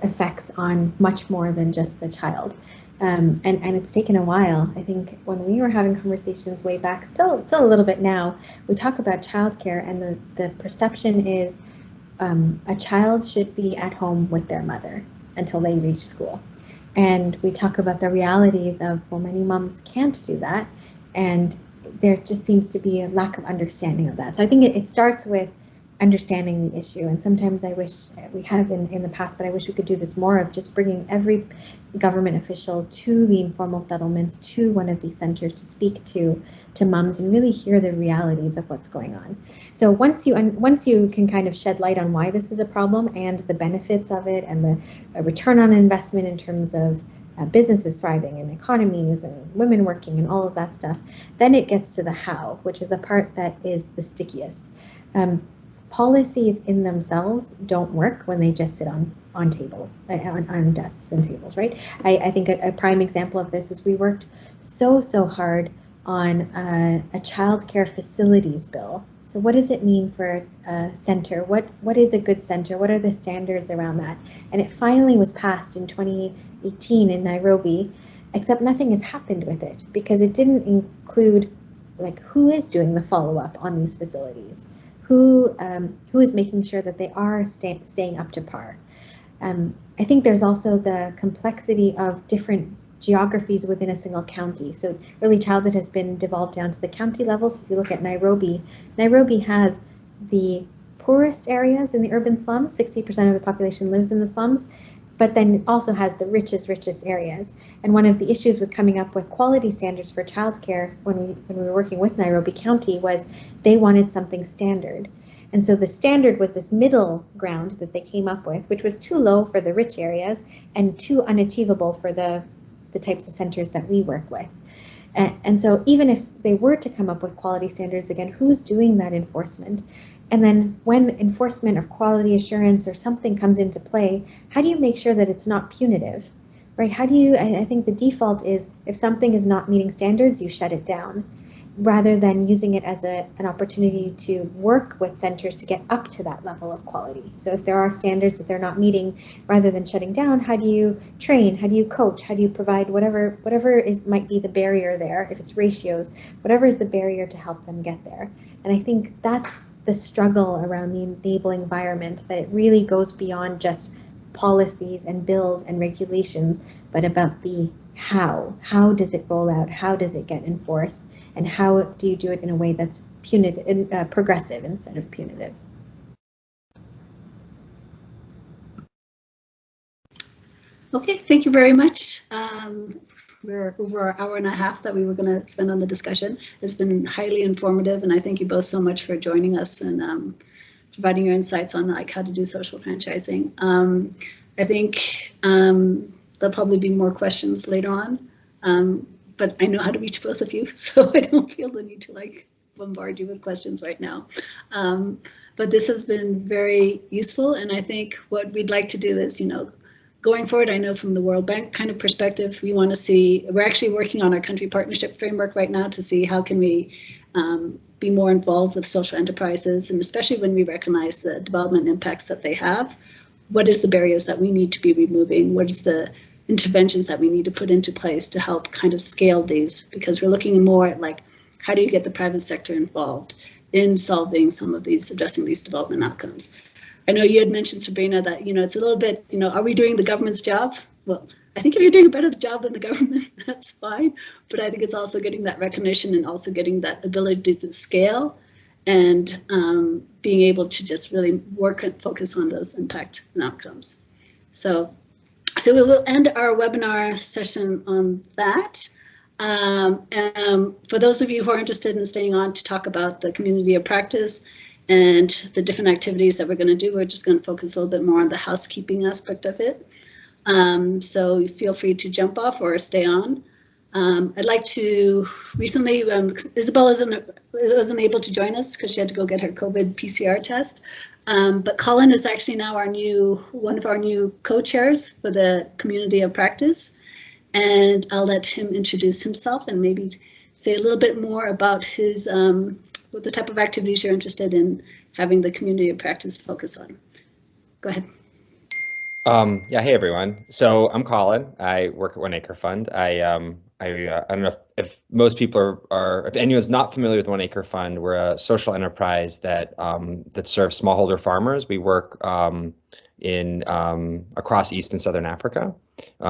effects on much more than just the child. And it's taken a while. I think when we were having conversations way back, still a little bit now, we talk about childcare, and the perception is a child should be at home with their mother until they reach school. And we talk about the realities of, well, many moms can't do that, and there just seems to be a lack of understanding of that. So I think it starts with understanding the issue, and sometimes I wish we have in the past, but I wish we could do this more, of just bringing every government official to the informal settlements, to one of these centers, to speak to moms and really hear the realities of what's going on. So once you can kind of shed light on why this is a problem and the benefits of it and the return on investment in terms of businesses thriving and economies and women working and all of that stuff. Then it gets to the how, which is the part that is the stickiest. Policies in themselves don't work when they just sit on tables, on desks and tables, right? I think a prime example of this is we worked so hard on a childcare facilities bill. So what does it mean for a center? What is a good center? What are the standards around that? And it finally was passed in 2018 in Nairobi, except nothing has happened with it because it didn't include like who is doing the follow-up on these facilities, who is making sure that they are staying up to par. I think there's also the complexity of different geographies within a single county. So early childhood has been devolved down to the county level. So if you look at Nairobi, Nairobi has the poorest areas in the urban slums. 60% of the population lives in the slums, but then also has the richest areas. And one of the issues with coming up with quality standards for childcare when we were working with Nairobi County was they wanted something standard. And so the standard was this middle ground that they came up with, which was too low for the rich areas and too unachievable for the types of centers that we work with. And so even if they were to come up with quality standards, again, who's doing that enforcement? And then when enforcement of quality assurance or something comes into play, how do you make sure that it's not punitive, right? How do you, I think the default is if something is not meeting standards, you shut it down, rather than using it as an opportunity to work with centers to get up to that level of quality. So if there are standards that they're not meeting, rather than shutting down, how do you train? How do you coach? How do you provide whatever might be the barrier there, if it's ratios, whatever is the barrier to help them get there? And I think that's the struggle around the enabling environment, that it really goes beyond just policies and bills and regulations, but about the how. How does it roll out? How does it get enforced? And how do you do it in a way that's punitive, progressive instead of punitive? Okay, thank you very much. We're over an hour and a half that we were going to spend on the discussion. It's been highly informative, and I thank you both so much for joining us and providing your insights on like how to do social franchising. I think there'll probably be more questions later on. But I know how to reach both of you, so I don't feel the need to like bombard you with questions right now. But this has been very useful, and I think what we'd like to do is, going forward, I know from the World Bank kind of perspective, we want to see, we're actually working on our country partnership framework right now to see how can we be more involved with social enterprises, and especially when we recognize the development impacts that they have. What is the barriers that we need to be removing? What is the interventions that we need to put into place to help kind of scale these, because we're looking more at like, how do you get the private sector involved in solving some of these, addressing these development outcomes? I know you had mentioned, Sabrina, that, it's a little bit, are we doing the government's job? Well, I think if you're doing a better job than the government, that's fine. But I think it's also getting that recognition and also getting that ability to scale and being able to just really work and focus on those impact and outcomes. So we will end our webinar session on that. For those of you who are interested in staying on to talk about the community of practice and the different activities that we're going to do, we're just going to focus a little bit more on the housekeeping aspect of it. So feel free to jump off or stay on. I'd like to, recently, Isabel wasn't able to join us because she had to go get her COVID PCR test. But Colin is actually now one of our new co-chairs for the community of practice. And I'll let him introduce himself and maybe say a little bit more about his, what the type of activities you're interested in having the community of practice focus on. Go ahead. Yeah, hey everyone. So I'm Colin. I work at Acre Fund. I don't know if most people are, if anyone's not familiar with Acre Fund, we're a social enterprise that serves smallholder farmers. We work across East and Southern Africa.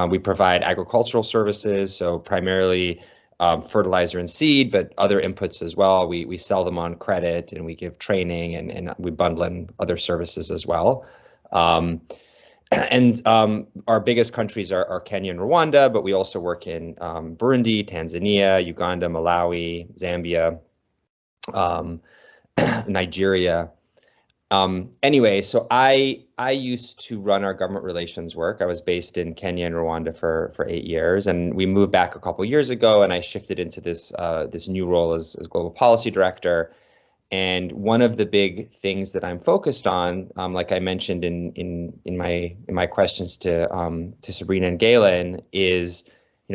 We provide agricultural services, so primarily fertilizer and seed, but other inputs as well. We sell them on credit, and we give training, and we bundle in other services as well. And our biggest countries are Kenya and Rwanda, but we also work in Burundi, Tanzania, Uganda, Malawi, Zambia, Nigeria. Anyway, so I used to run our government relations work. I was based in Kenya and Rwanda for 8 years, and we moved back a couple years ago, and I shifted into this this new role as global policy director. And one of the big things that I'm focused on, like I mentioned in my questions to Sabrina and Galen, is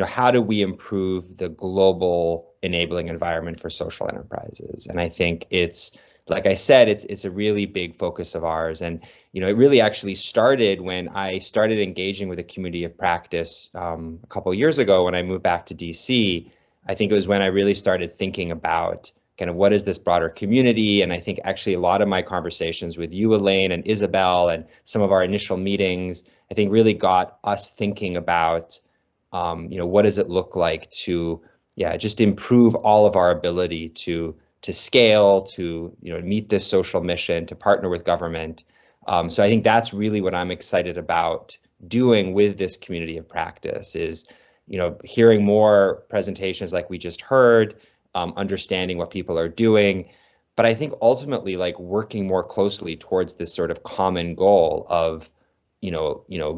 how do we improve the global enabling environment for social enterprises? And I think it's, like I said, it's a really big focus of ours. And it really actually started when I started engaging with a community of practice a couple of years ago when I moved back to DC. I think it was when I really started thinking about kind of what is this broader community. And I think actually a lot of my conversations with you, Elaine, and Isabel, and some of our initial meetings, I think really got us thinking about, what does it look like to, just improve all of our ability to scale, to meet this social mission, to partner with government. So I think that's really what I'm excited about doing with this community of practice is, hearing more presentations like we just heard, understanding what people are doing, but I think ultimately like working more closely towards this sort of common goal of,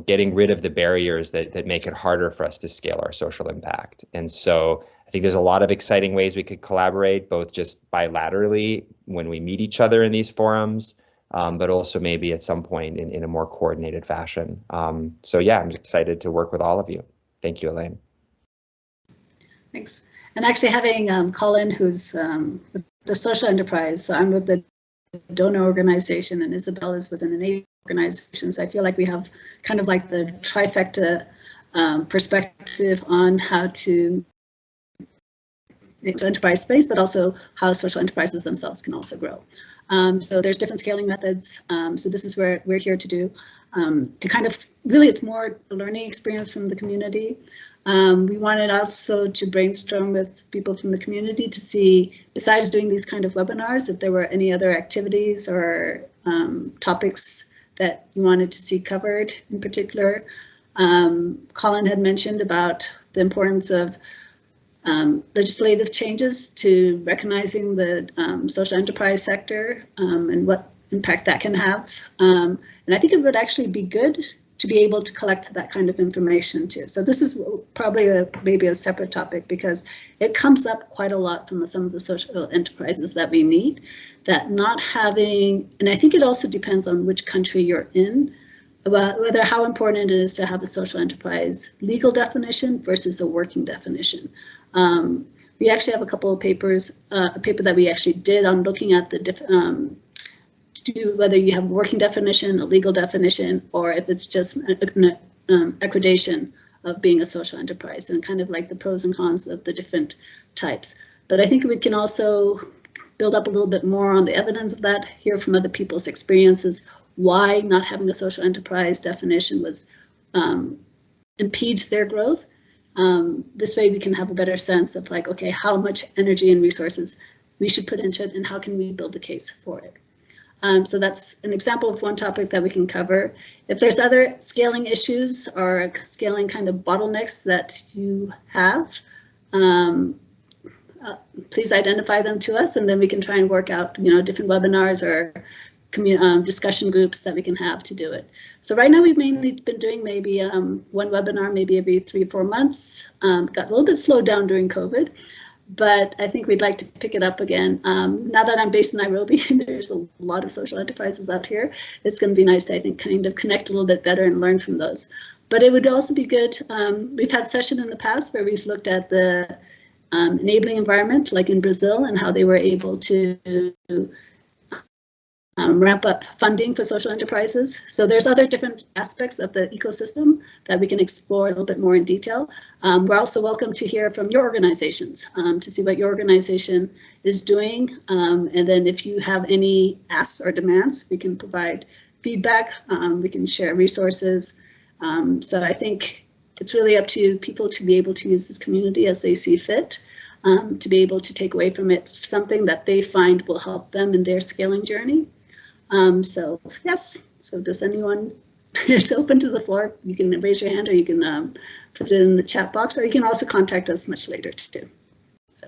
getting rid of the barriers that make it harder for us to scale our social impact. And so I think there's a lot of exciting ways we could collaborate, both just bilaterally when we meet each other in these forums, but also maybe at some point in a more coordinated fashion. So yeah, I'm excited to work with all of you. Thank you, Elaine. Thanks. And actually having Colin, who's with the social enterprise, so I'm with the donor organization and Isabel is within an aid organization. So I feel like we have kind of like the trifecta perspective on how to enterprise space, but also how social enterprises themselves can also grow. So there's different scaling methods. So this is where we're here to do, to kind of, really it's more a learning experience from the community. We wanted also to brainstorm with people from the community to see, besides doing these kind of webinars, if there were any other activities or topics that you wanted to see covered in particular. Colin had mentioned about the importance of legislative changes to recognizing the social enterprise sector and what impact that can have. And I think it would actually be good to be able to collect that kind of information too. So this is probably maybe a separate topic because it comes up quite a lot from some of the social enterprises that we meet, that not having, and I think it also depends on which country you're in, about whether how important it is to have a social enterprise legal definition versus a working definition. We actually have a couple of papers, a paper that we actually did on looking at the whether you have a working definition, a legal definition, or if it's just an accreditation of being a social enterprise, and kind of like the pros and cons of the different types. But I think we can also build up a little bit more on the evidence of that, hear from other people's experiences, why not having a social enterprise definition was impedes their growth. This way we can have a better sense of like, okay, how much energy and resources we should put into it and how can we build the case for it. So that's an example of one topic that we can cover. If there's other scaling issues or scaling kind of bottlenecks that you have, please identify them to us, and then we can try and work out, different webinars or discussion groups that we can have to do it. So right now we've mainly been doing maybe one webinar, maybe every 3 or 4 months. Got a little bit slowed down during COVID. But I think we'd like to pick it up again. Now that I'm based in Nairobi, there's a lot of social enterprises out here. It's going to be nice to, I think, kind of connect a little bit better and learn from those. But it would also be good. We've had sessions in the past where we've looked at the enabling environment, like in Brazil, and how they were able to ramp up funding for social enterprises. So there's other different aspects of the ecosystem that we can explore a little bit more in detail. We're also welcome to hear from your organizations to see what your organization is doing. And then if you have any asks or demands, we can provide feedback. We can share resources. So I think it's really up to people to be able to use this community as they see fit, to be able to take away from it something that they find will help them in their scaling journey. So yes, so does anyone, it's open to the floor. You can raise your hand or you can put it in the chat box, or you can also contact us much later too. So.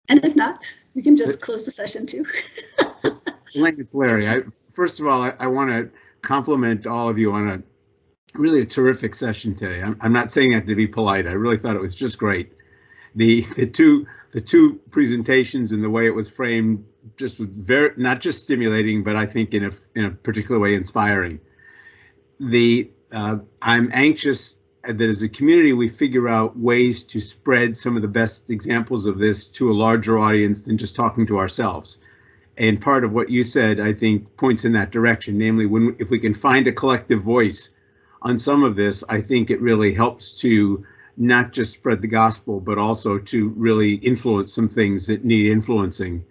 And if not, we can just close the session too. Elaine, it's Larry. First of all, I want to compliment all of you on a really terrific session today. I'm not saying that to be polite. I really thought it was just great. The two presentations and the way it was framed just was very, not just stimulating, but I think in a particular way inspiring. I'm anxious that as a community we figure out ways to spread some of the best examples of this to a larger audience than just talking to ourselves. And part of what you said, I think, points in that direction. Namely, if we can find a collective voice on some of this, I think it really helps to not just spread the gospel, but also to really influence some things that need influencing.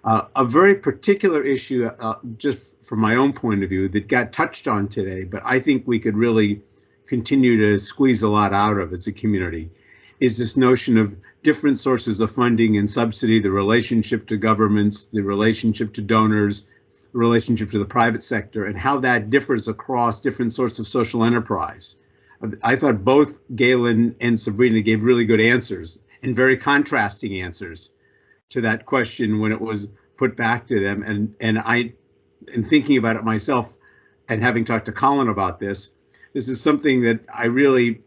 A very particular issue, just from my own point of view, that got touched on today, but I think we could really continue to squeeze a lot out of as a community, is this notion of different sources of funding and subsidy, the relationship to governments, the relationship to donors, the relationship to the private sector, and how that differs across different sorts of social enterprise. I thought both Galen and Sabrina gave really good answers, and very contrasting answers to that question when it was put back to them. And I, in thinking about it myself and having talked to Colin about this is something that I really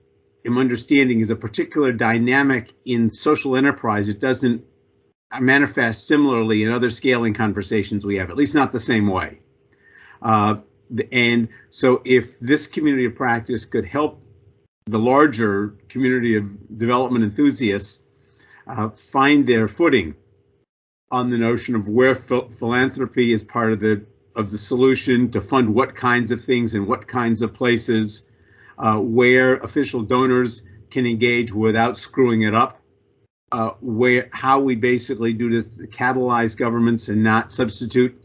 am understanding is a particular dynamic in social enterprise. It doesn't manifest similarly in other scaling conversations we have, at least not the same way. And so if this community of practice could help the larger community of development enthusiasts find their footing on the notion of where philanthropy is part of the solution to fund what kinds of things in what kinds of places, where official donors can engage without screwing it up, how we basically do this to catalyze governments and not substitute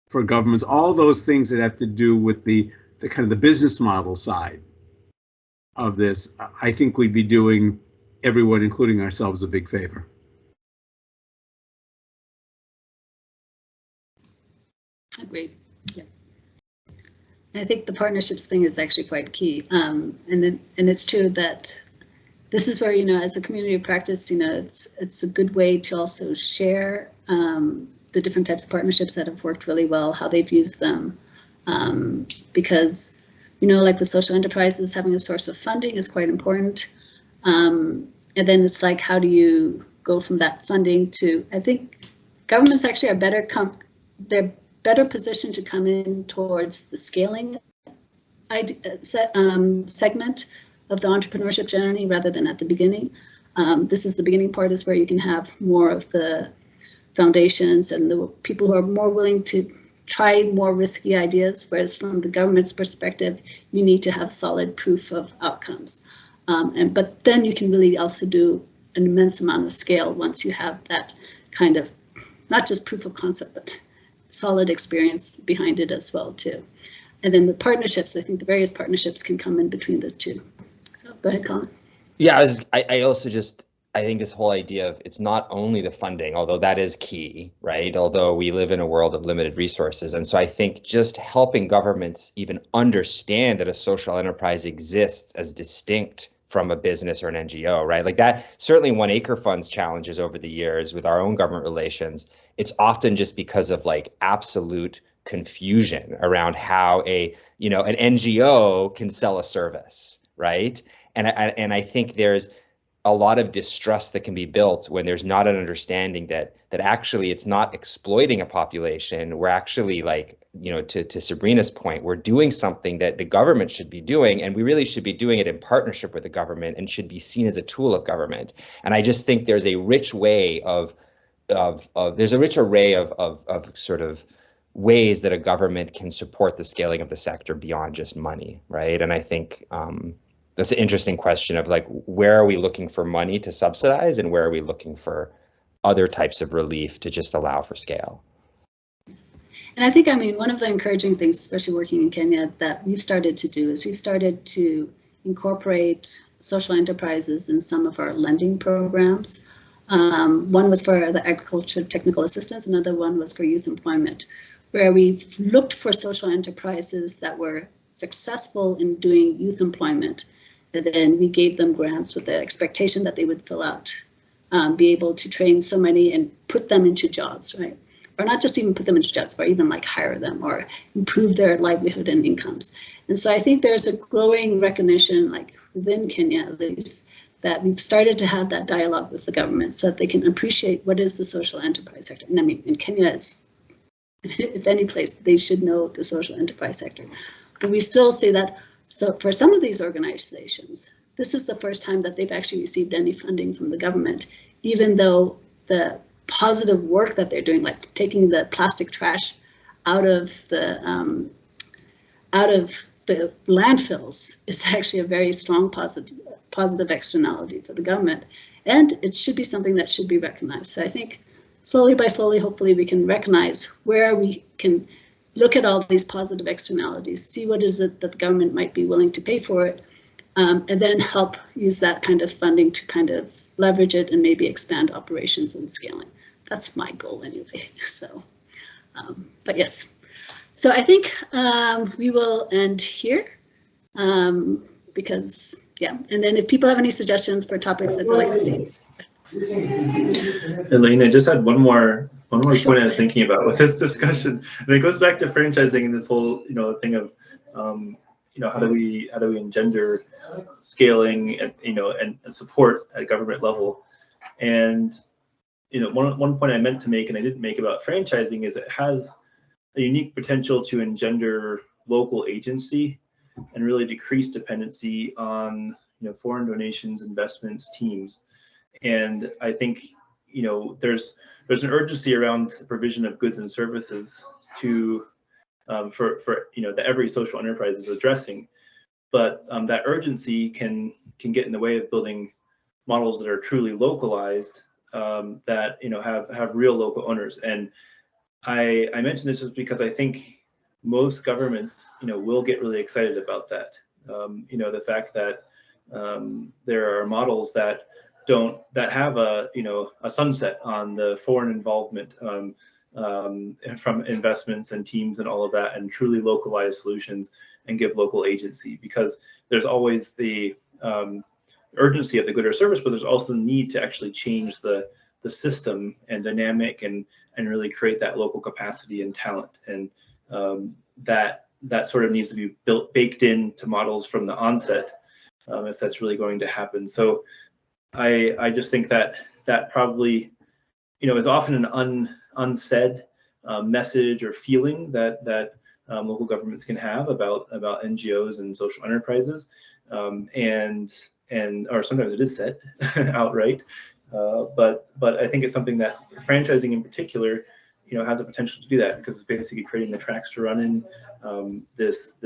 for governments, all those things that have to do with the kind of the business model side of this. I think we'd be doing everyone, including ourselves, a big favor. Agreed. Yeah. And I think the partnerships thing is actually quite key. And it's true that this is where, you know, as a community of practice, you know, it's a good way to also share the different types of partnerships that have worked really well, how they've used them, because, you know, like the social enterprises, having a source of funding is quite important. And then it's like, how do you go from that funding to, I think governments actually are they're better positioned to come in towards the scaling segment of the entrepreneurship journey rather than at the beginning. This is the beginning part, is where you can have more of the foundations and the people who are more willing to try more risky ideas, whereas from the government's perspective, you need to have solid proof of outcomes. But then you can really also do an immense amount of scale once you have that kind of, not just proof of concept, but solid experience behind it as well too. And then the partnerships, I think the various partnerships can come in between those two. So go ahead, Colin. Yeah, I think this whole idea of it's not only the funding, although that is key, right? Although we live in a world of limited resources. And so I think just helping governments even understand that a social enterprise exists as distinct from a business or an NGO, right? Like that, certainly one Acre Fund's challenges over the years with our own government relations, it's often just because of like absolute confusion around how an NGO can sell a service, right? And I think there's a lot of distrust that can be built when there's not an understanding that actually it's not exploiting a population. We're actually, like, you know, to Sabrina's point, we're doing something that the government should be doing, and we really should be doing it in partnership with the government and should be seen as a tool of government. And I just think there's a rich way there's a rich array of sort of ways that a government can support the scaling of the sector beyond just money, right? And I think that's an interesting question of like, where are we looking for money to subsidize and where are we looking for other types of relief to just allow for scale? And I think, I mean, one of the encouraging things, especially working in Kenya, that we've started to do is we've started to incorporate social enterprises in some of our lending programs. One was for the agriculture technical assistance, another one was for youth employment, where we've looked for social enterprises that were successful in doing youth employment. And then we gave them grants with the expectation that they would fill out be able to train so many and put them into jobs, right? Or not just even put them into jobs, but even like hire them or improve their livelihood and incomes. And so I think there's a growing recognition, like within Kenya at least, that we've started to have that dialogue with the government so that they can appreciate what is the social enterprise sector. And I mean, in Kenya, it's, if any place, they should know the social enterprise sector. But we still say that, so for some of these organizations, this is the first time that they've actually received any funding from the government, even though the positive work that they're doing, like taking the plastic trash out of the landfills, is actually a very strong positive externality for the government, and it should be something that should be recognized. So I think slowly by slowly, hopefully we can recognize where we can look at all these positive externalities, see what is it that the government might be willing to pay for it, and then help use that kind of funding to kind of leverage it and maybe expand operations and scaling. That's my goal anyway. So, but yes. So I think we will end here because, yeah. And then if people have any suggestions for topics that they'd like to see. Elaine, I just had one more Sure. point I was thinking about with this discussion, and it goes back to franchising and this whole thing of how do we engender scaling and and support at government level. And one point I meant to make and I didn't make about franchising is it has a unique potential to engender local agency and really decrease dependency on foreign donations, investments, teams. And I think there's an urgency around the provision of goods and services to for that every social enterprise is addressing, but that urgency can get in the way of building models that are truly localized, that have real local owners. And I mention this just because I think most governments will get really excited about that. The fact that there are models that have a sunset on the foreign involvement from investments and teams and all of that, and truly localized solutions and give local agency, because there's always the urgency of the good or service, but there's also the need to actually change the system and dynamic and really create that local capacity and talent. And that sort of needs to be baked into models from the onset, if that's really going to happen. So I just think that probably is often an unsaid message or feeling that local governments can have about NGOs and social enterprises, or sometimes it is said outright. But I think it's something that franchising in particular, has a potential to do that, because it's basically creating the tracks to run in this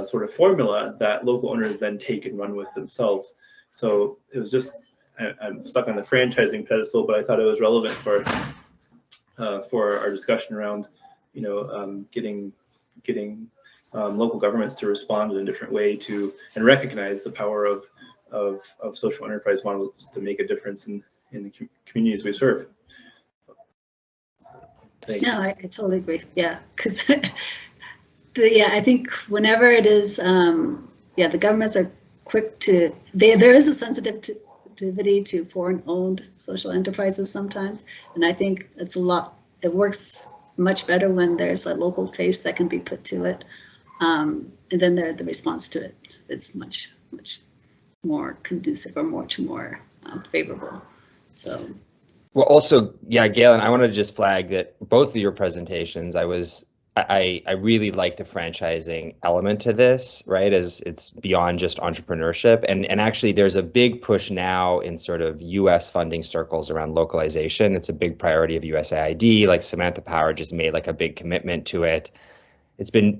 sort of formula that local owners then take and run with themselves. So it was just, I'm stuck on the franchising pedestal, but I thought it was relevant for our discussion around, getting local governments to respond in a different way to and recognize the power of social enterprise models to make a difference in the communities we serve. Thanks. No, I totally agree. Yeah, because I think whenever it is, the governments are quick to, there is a sensitivity to foreign-owned social enterprises sometimes, and I think it's it works much better when there's a local face that can be put to it, and then the response to it is much more conducive or much more favorable. So. Well, also, yeah, Galen, I wanted to just flag that both of your presentations, I really like the franchising element to this, right? As it's beyond just entrepreneurship. And actually, there's a big push now in sort of US funding circles around localization. It's a big priority of USAID. Like Samantha Power just made like a big commitment to it.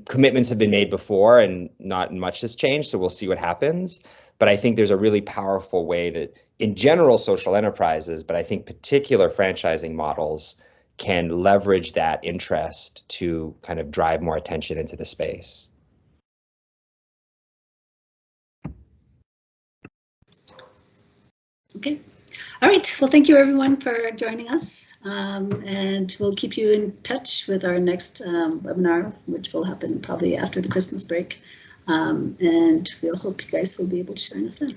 Commitments have been made before and not much has changed, so we'll see what happens. But I think there's a really powerful way to, in general, social enterprises, but I think particular franchising models can leverage that interest to kind of drive more attention into the space. Okay. All right. Well, thank you everyone for joining us, and we'll keep you in touch with our next webinar, which will happen probably after the Christmas break, and we'll hope you guys will be able to join us then.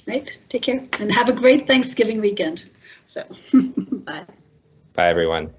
Right? Take care and have a great Thanksgiving weekend. So, bye. Bye, everyone.